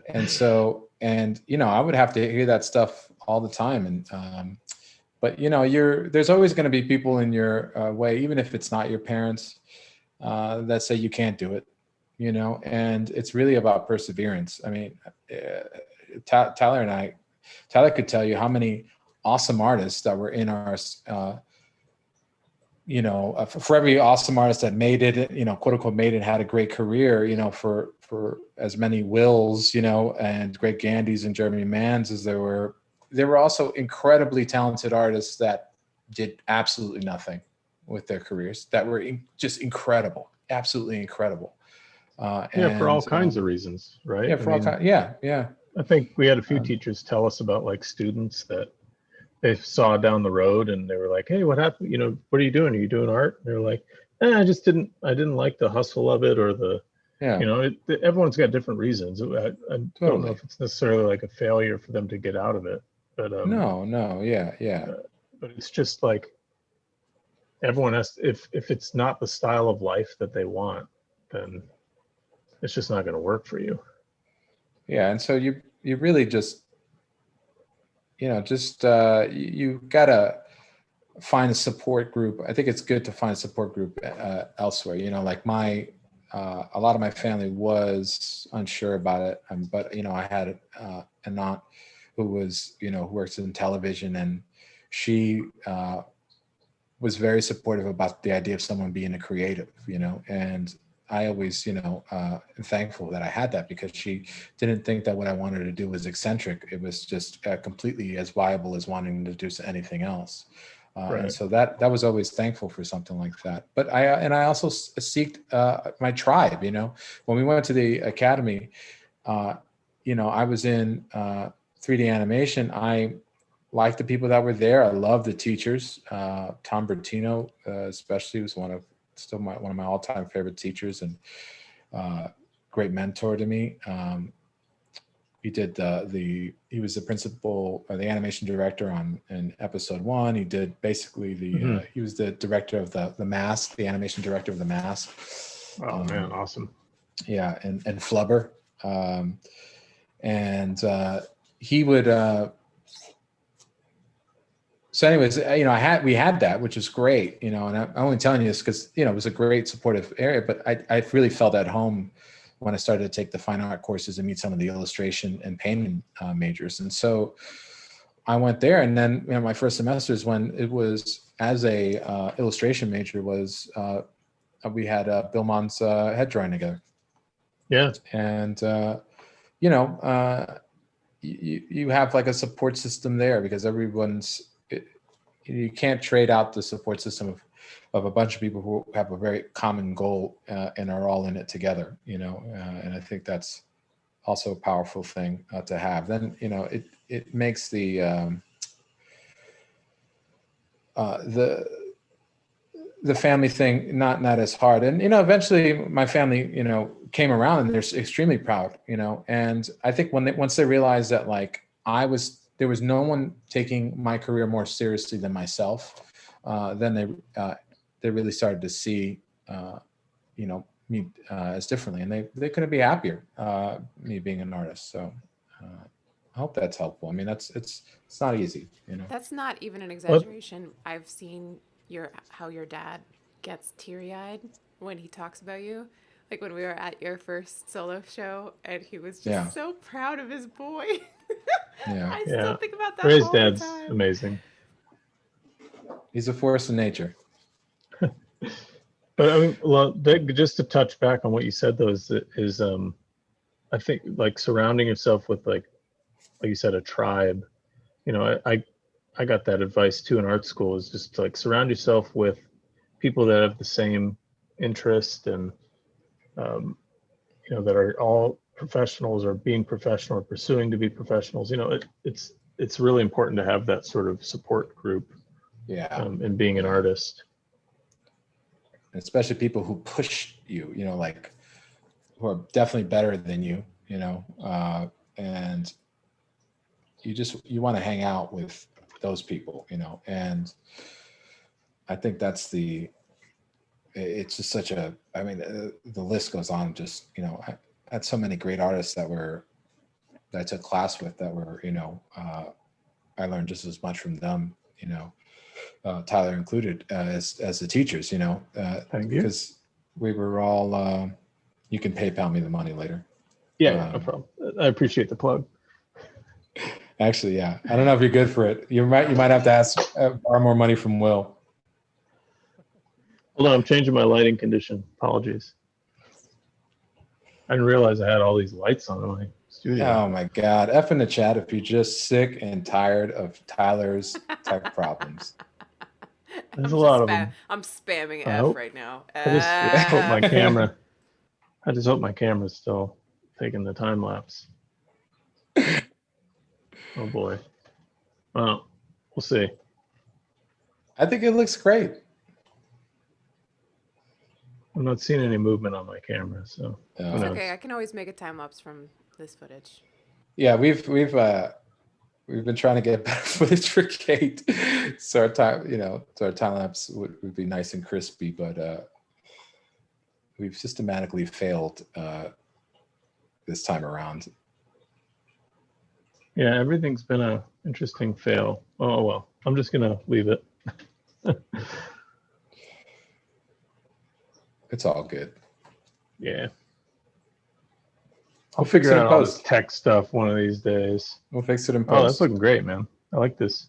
And so, I would have to hear that stuff all the time. And, but there's always going to be people in your way, even if it's not your parents, that say you can't do it, and it's really about perseverance. I mean, Tyler could tell you how many awesome artists that were in our, for every awesome artist that made it, quote unquote made it, had a great career, for as many Wills, and Greg Gandys and Jeremy Manns as there were also incredibly talented artists that did absolutely nothing, with their careers that were just incredible, absolutely incredible.
Yeah, for all kinds of reasons, right?
Yeah, for all kinds. Yeah, yeah.
I think we had a few teachers tell us about like students that they saw down the road and they were like, "Hey, what happened? You know, what are you doing? Are you doing art?" And they're like, I didn't like the hustle of it or the, you know, everyone's got different reasons. I don't know if it's necessarily like a failure for them to get out of it, but
no, yeah.
But it's just like everyone has. If it's not the style of life that they want, then it's just not going to work for you.
Yeah, and so you really just, you gotta find a support group. I think it's good to find a support group elsewhere. Like a lot of my family was unsure about it, but I had an aunt who was, who works in television, and she was very supportive about the idea of someone being a creative, and I always, am thankful that I had that, because she didn't think that what I wanted to do was eccentric. It was just completely as viable as wanting to do anything else.
Right.
And so that was always thankful for something like that. But I also seeked my tribe, when we went to the academy, I was in 3D animation. I liked the people that were there. I loved the teachers. Tom Bertino, especially, was one of my all-time favorite teachers, and great mentor to me. He did he was the principal, the animation director in episode 1. He did basically he was the director of the Mask, the animation director of the Mask.
Oh man, awesome.
Yeah, and Flubber, and he would. So anyways, we had that, which is great, and I'm only telling you this because, it was a great supportive area, but I really felt at home when I started to take the fine art courses and meet some of the illustration and painting majors. And so I went there, and then, my first semesters, when it was as a illustration major, was we had Bill Mann's head drawing together.
Yeah.
And, you have like a support system there, because you can't trade out the support system of a bunch of people who have a very common goal and are all in it together, and I think that's also a powerful thing to have. Then, it makes the family thing not as hard. And, eventually my family, came around, and they're extremely proud, and I think once they realized that, like, there was no one taking my career more seriously than myself, then they really started to see, me as differently, and they couldn't be happier, me being an artist. So I hope that's helpful. I mean, it's not easy,
That's not even an exaggeration. I've seen how your dad gets teary-eyed when he talks about you. Like when we were at your first solo show, and he was just so proud of his boy.
Yeah.
I still think about that
Ray's
all
dad's
the time.
amazing.
He's a force of nature.
But I mean, just to touch back on what you said, though, is I think, like, surrounding yourself with, like you said, a tribe. I got that advice too in art school, is just to, like, surround yourself with people that have the same interest, and that are all professionals, or being professional, or pursuing to be professionals. It's really important to have that sort of support group.
Yeah.
In being an artist,
especially people who push you, like, who are definitely better than you, and you want to hang out with those people, and I think that's it's just such a, I mean, the list goes on. Just, I had so many great artists that I took class with, that were, I learned just as much from them, Tyler included, as the teachers,
Thank you.
because we were all, you can PayPal me the money later.
Yeah, no problem. I appreciate the plug.
Actually, yeah. I don't know if you're good for it. You might have to borrow more money from Will.
Hold on, I'm changing my lighting condition. Apologies. I didn't realize I had all these lights on in my studio.
Oh my God. F in the chat if you're just sick and tired of Tyler's tech problems.
There's a lot of them.
I'm spamming
I
F
hope-
right now.
I just hope my
F.
camera. I just hope my camera's still taking the time lapse. Oh boy. Well, we'll see.
I think it looks great.
I'm not seeing any movement on my camera, so who
It's
knows?
okay. I can always make a time lapse from this footage.
Yeah, we've been trying to get better footage for Kate, so our time lapse would be nice and crispy, but we've systematically failed this time around.
Yeah, everything's been a interesting fail. Oh well, I'm just gonna leave it.
It's all good.
Yeah.
I'll
I'll
fix
figure
it in
out all this
post.
tech stuff one of these days.
We'll fix it in
Oh, that's
post.
looking great, man. I like this.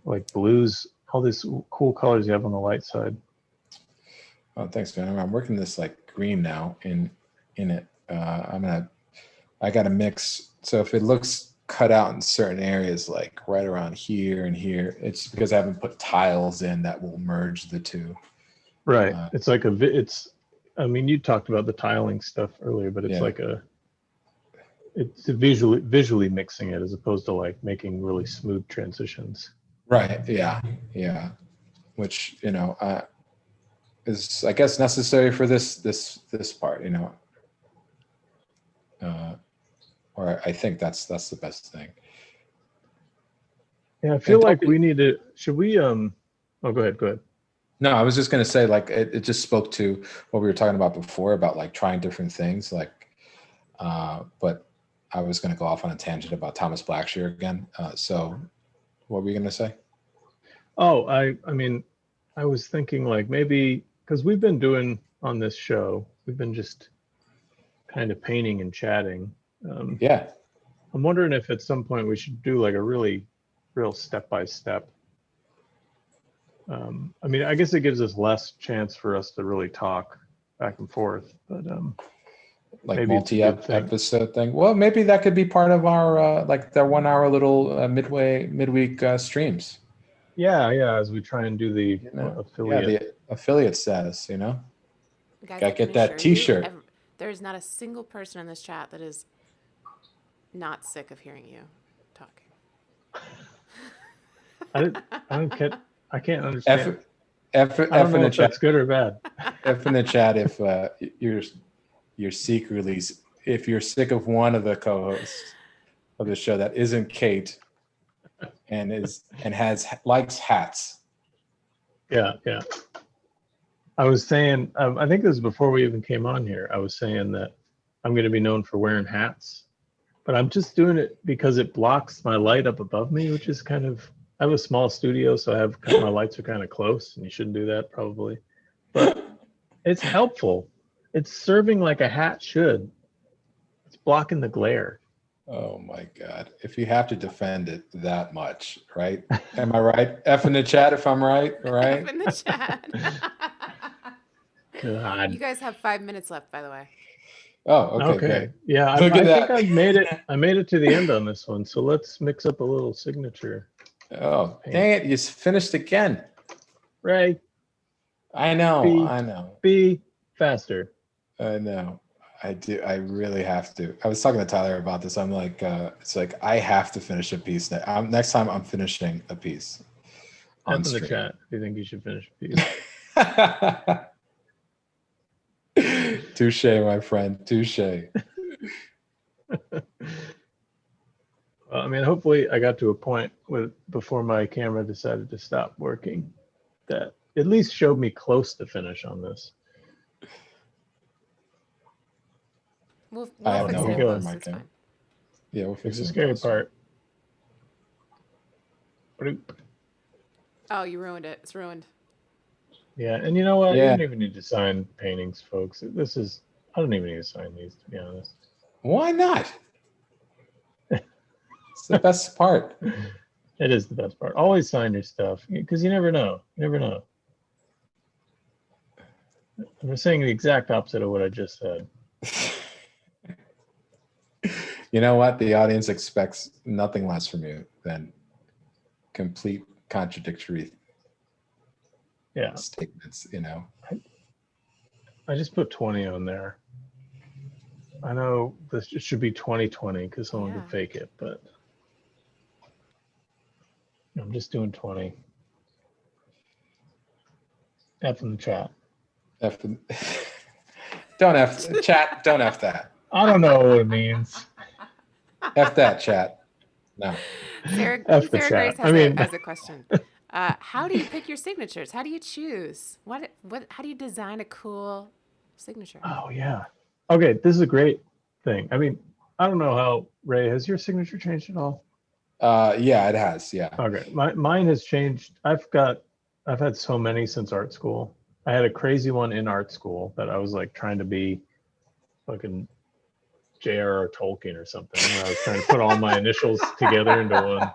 Like blues, all these cool colors you have on the light side.
Oh, thanks, man. I'm working this like green now in it. I got to mix. So if it looks cut out in certain areas, like right around here and here, it's because I haven't put tiles in that will merge the two.
Right. It's like I mean, you talked about the tiling stuff earlier, but it's
Yeah.
like it's visually mixing it as opposed to like making really smooth transitions.
Right. Yeah. Yeah. Which, is I guess necessary for this part, or I think that's the best thing.
Yeah, I feel
And
like
don't
we need to. Should we? Oh, go ahead. Go ahead.
No, I was just going to say, like, it just spoke to what we were talking about before about like trying different things, like, but I was going to go off on a tangent about Thomas Blackshear again. So what were you going to say?
Oh, I mean, I was thinking like maybe because we've been doing on this show, we've been just kind of painting and chatting.
Yeah.
I'm wondering if at some point we should do like a real step by step. I mean, I guess it gives us less chance for us to really talk back and forth, but
Like
maybe it's a good thing.
multi-episode thing. Well, maybe that could be part of our like the 1 hour little midweek streams.
Yeah, as we try and do the affiliate.
Yeah, the affiliate status.
Guys,
Gotta
I
get
can
that
assure you,
T-shirt.
there's not a single person in this chat that is not sick of hearing you talking.
I can't understand.
F
I don't
in
know
the
if
chat.
that's good or bad.
F in the chat if you're secretly, if you're sick of one of the co-hosts of the show that isn't Kate and likes hats.
Yeah. I was saying, I think this was before we even came on here. I was saying that I'm going to be known for wearing hats, but I'm just doing it because it blocks my light up above me, which is kind of. I have a small studio, so my lights are kind of close, and you shouldn't do that probably. But it's helpful. It's serving like a hat should. It's blocking the glare.
Oh my God. If you have to defend it that much, right? Am I right? F in the chat if I'm right, right?
F in the chat.
God.
You guys have 5 minutes left, by the way.
Oh, okay. Great.
Yeah, I
Look at
think
that.
I made it. I made it to the end on this one. So let's mix up a little signature.
Oh, dang it. You finished again.
Ray,
I know.
be faster.
I know. I do. I really have to. I was talking to Tyler about this. I'm like, it's like I have to finish a piece. Next time I'm finishing a piece on
Type in the
stream.
chat if you think you should finish a piece.
Touche, my friend. Touche.
I mean, hopefully I got to a point before my camera decided to stop working that at least showed me close to finish on this.
We'll
I have
fix
no
it in
hope
post.
in my
It's
camera.
fine.
Yeah, we'll fix
It's
it.
the
in
scary
post.
part.
Oh, you ruined it. It's ruined.
Yeah, and you know what?
Yeah.
You don't even need to sign paintings, folks. I don't even need to sign these, to be honest.
Why not? It's the best part.
It is the best part. Always sign your stuff because you never know. You never know. I'm saying the exact opposite of what I just said.
You know what? The audience expects nothing less from you than complete contradictory
Yeah.
statements,
I just put 20 on there. I know this should be 2020 because someone could fake it, but I'm just doing 20. F in the chat.
Don't F chat. Don't F that.
I don't know what it means.
F that chat. No.
Sarah
F the
Grace
chat.
has a question. How do you pick your signatures? How do you choose? How do you design a cool signature?
Oh yeah. Okay, this is a great thing. I mean, I don't know how, Ray, has your signature changed at all?
Yeah, it has. Yeah.
Okay, mine has changed. I've had so many since art school. I had a crazy one in art school that I was like trying to be fucking J.R.R. Tolkien or something, where I was trying to put all my initials together into one.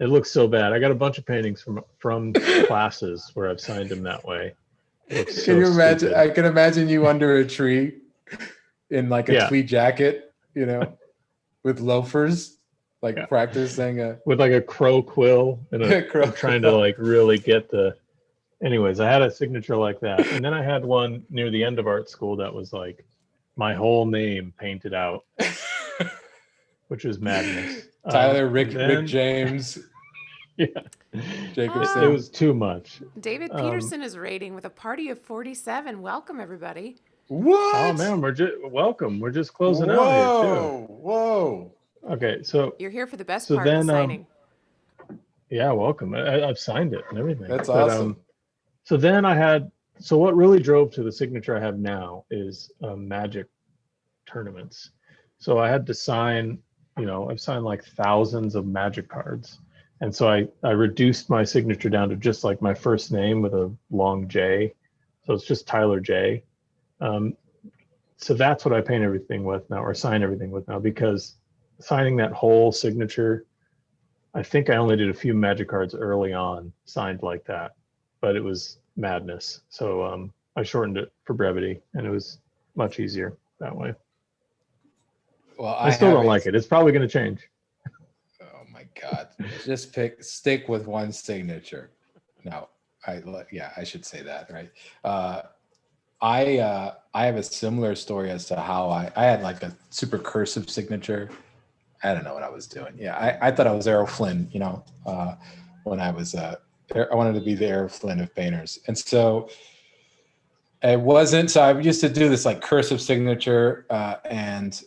It looks so bad. I got a bunch of paintings from classes where I've signed them that way. It looks so
Can you imagine?
stupid.
I can imagine you under a tree in like a tweed jacket, with loafers, like practicing
with like a crow quill and trying to like really get the. Anyways, I had a signature like that, and then I had one near the end of art school that was like my whole name painted out, which was madness.
Tyler, Rick James.
Yeah.
Jacobson.
It was too much.
David Peterson is rating with a party of 47. Welcome, everybody.
What?
Oh man, welcome. We're just closing out here too.
Whoa.
Okay, so
you're here for the best part of the signing.
Yeah, welcome. I've signed it and everything.
That's awesome.
So then so what really drove to the signature I have now is Magic tournaments. So I had to sign, I've signed like thousands of Magic cards. And so I reduced my signature down to just like my first name with a long J. So it's just Tyler J. So that's what I paint everything with now, or sign everything with now, because signing that whole signature, I think I only did a few Magic cards early on signed like that, but it was madness. So I shortened it for brevity, and it was much easier that way.
Well,
I still don't like it. It's probably going to change.
Oh my God! Just stick with one signature. No, I should say that, right? I have a similar story as to how I had like a super cursive signature. I don't know what I was doing. Yeah, I thought I was Errol Flynn, when I was I wanted to be the Errol Flynn of painters. And so it wasn't, so I used to do this like cursive signature and,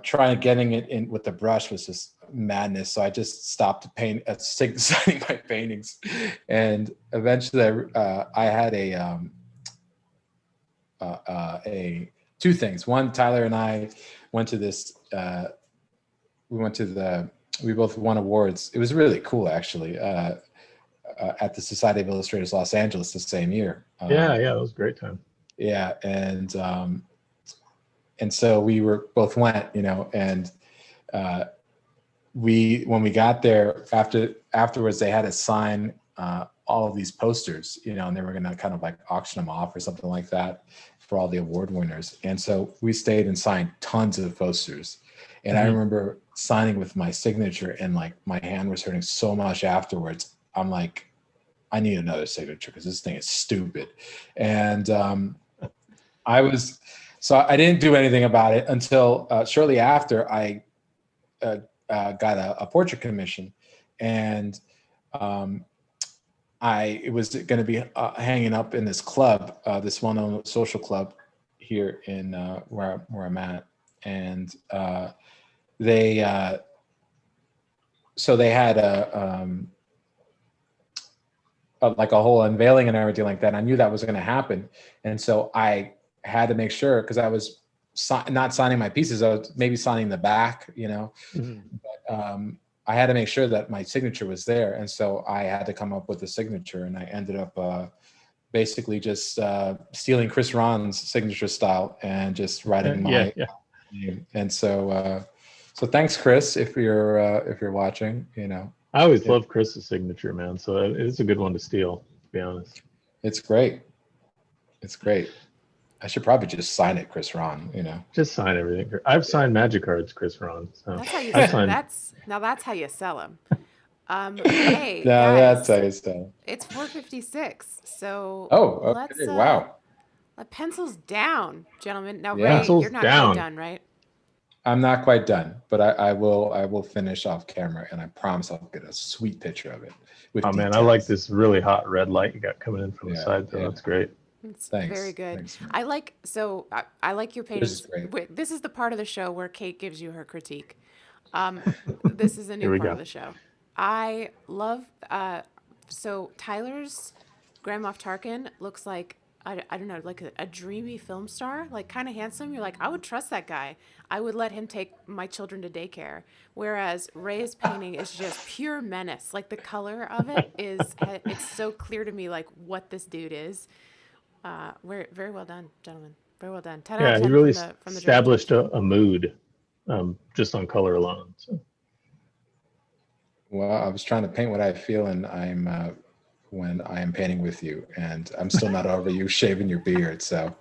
trying getting it in with the brush was just madness. So I just stopped signing my paintings. And eventually I had two things. One, Tyler and I went to this, we both won awards. It was really cool, actually, at the Society of Illustrators Los Angeles the same year.
Yeah, that was a great time.
Yeah, and so we both went, and when we got there afterwards, they had us sign all of these posters, and they were going to kind of like auction them off or something like that for all the award winners. And so we stayed and signed tons of posters. And I remember signing with my signature, and like my hand was hurting so much afterwards. I'm like, I need another signature because this thing is stupid. And so I didn't do anything about it until shortly after I got a portrait commission, and it was going to be hanging up in this club, this well-known social club here in where I'm at, and they had like a whole unveiling and everything like that. I knew that was going to happen, and so I had to make sure, because I was not signing my pieces, I was maybe signing the back, but I had to make sure that my signature was there. And so I had to come up with a signature, and I ended up basically just stealing Chris Ron's signature style and just writing my name. And so thanks, Chris, if you're watching.
I always loved Chris's signature, man. So it's a good one to steal, to be honest.
It's great. I should probably just sign it, Chris Ron.
Just sign everything. I've signed Magic cards, Chris Ron. So
That's how you. That's how you sell them. Hey,
No,
guys,
that's how you say.
it's 4:56. So
Oh,
let's
okay. Wow.
let pencils down, gentlemen. Now,
Yeah.
Ray, you're
Pencils
not quite
down.
done, right?
I'm not quite done, but I will finish off camera, and I promise I'll get a sweet picture of it with
Oh man, I
details.
like this really hot red light you got coming in from the
Yeah,
side though.
yeah.
That's great.
It's
Thanks.
very good.
Thanks, man.
I like your
This is
paintings.
great.
This is the part of the show where Kate gives you her critique. This is a
Here
new
we
part
go.
of the show. I love so Tyler's Grand Moff Tarkin looks like I don't know, like a dreamy film star, like kind of handsome. You're like, I would trust that guy. I would let him take my children to daycare. Whereas Ray's painting is just pure menace. Like the color of it is, it's so clear to me, like what this dude is. Very well done, gentlemen. Very well done. 10 out
Yeah,
of
he
10
really
from the
established
dramaturgy.
a mood just on color alone. So.
Well, I was trying to paint what I feel, and I'm when I am painting with you, and I'm still not over you shaving your beard. So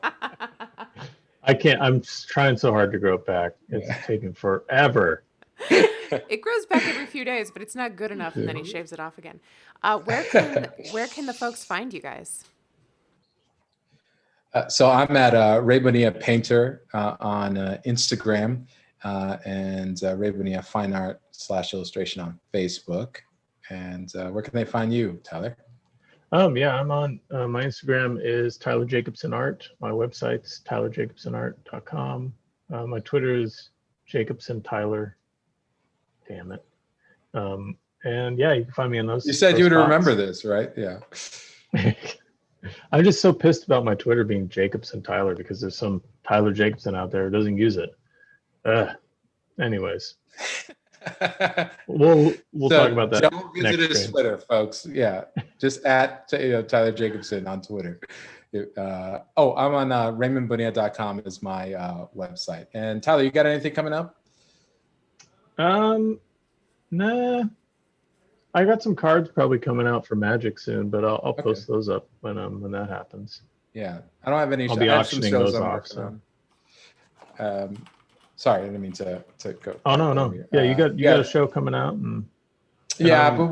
I can't. I'm trying so hard to grow it back. It's taking forever.
It grows back every few days, but it's not good enough, and then he shaves it off again. Where can the folks find you guys?
So I'm at Ray Bonilla Painter on Instagram and Ray Bonilla Fine Art / Illustration on Facebook. And where can they find you, Tyler?
Yeah, I'm on my Instagram is Tyler Jacobson Art. My website's tylerjacobsonart.com. My Twitter is Jacobson Tyler. Damn it. And yeah, you can find me on those.
You said you would
spots.
remember this, right? Yeah.
I'm just so pissed about my Twitter being Jacobson Tyler because there's some Tyler Jacobson out there who doesn't use it. Anyways, we'll
So
talk about that.
Don't visit his
stream.
Twitter, folks. Yeah, just at Tyler Jacobson on Twitter. I'm on RaymondBonilla.com is my website. And Tyler, you got anything coming up?
Nah. I got some cards probably coming out for Magic soon, but I'll post those up when that happens.
Yeah, I don't have any.
I'll be
I have some
auctioning
shows
those
I'm
off.
working
So.
on. Sorry, I didn't mean to go.
Oh no. Yeah, you got a show coming out. And
but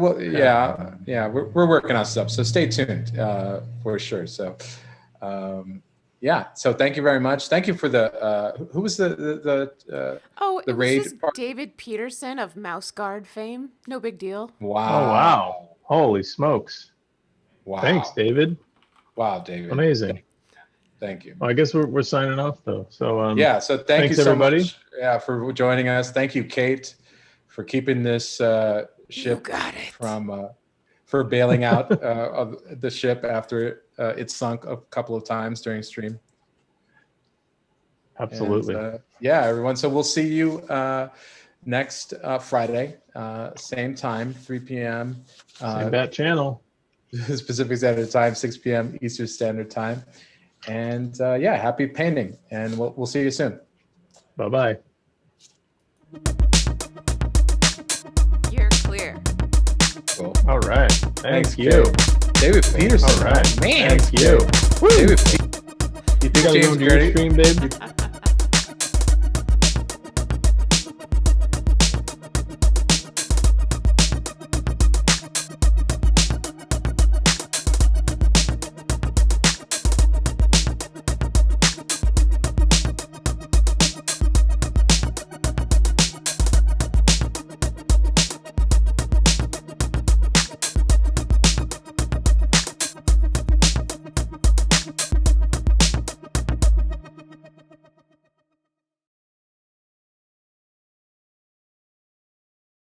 we're working on stuff. So stay tuned for sure. So. So thank you very much. Thank you for the who was the
it
raid
was just
part?
David Peterson of Mouse Guard fame. No big deal.
Wow.
Oh wow. Holy smokes.
Wow.
Thanks, David.
Wow, David.
Amazing.
Thank you.
Well, I guess we're signing off though. So
so thank you so
everybody.
much for joining us. Thank you, Kate, for keeping this ship for bailing out of the ship after it sunk a couple of times during stream.
Absolutely.
And, everyone. So we'll see you next Friday, same time, 3 p.m.
Same bat channel.
Pacific Standard Time, 6 p.m. Eastern Standard Time. And happy painting. And we'll see you soon.
Bye-bye.
You're clear.
Cool.
All right. Thank you.
Kate. David Peterson.
All right.
Man.
Thank you.
David.
You think I'm going to your stream, babe?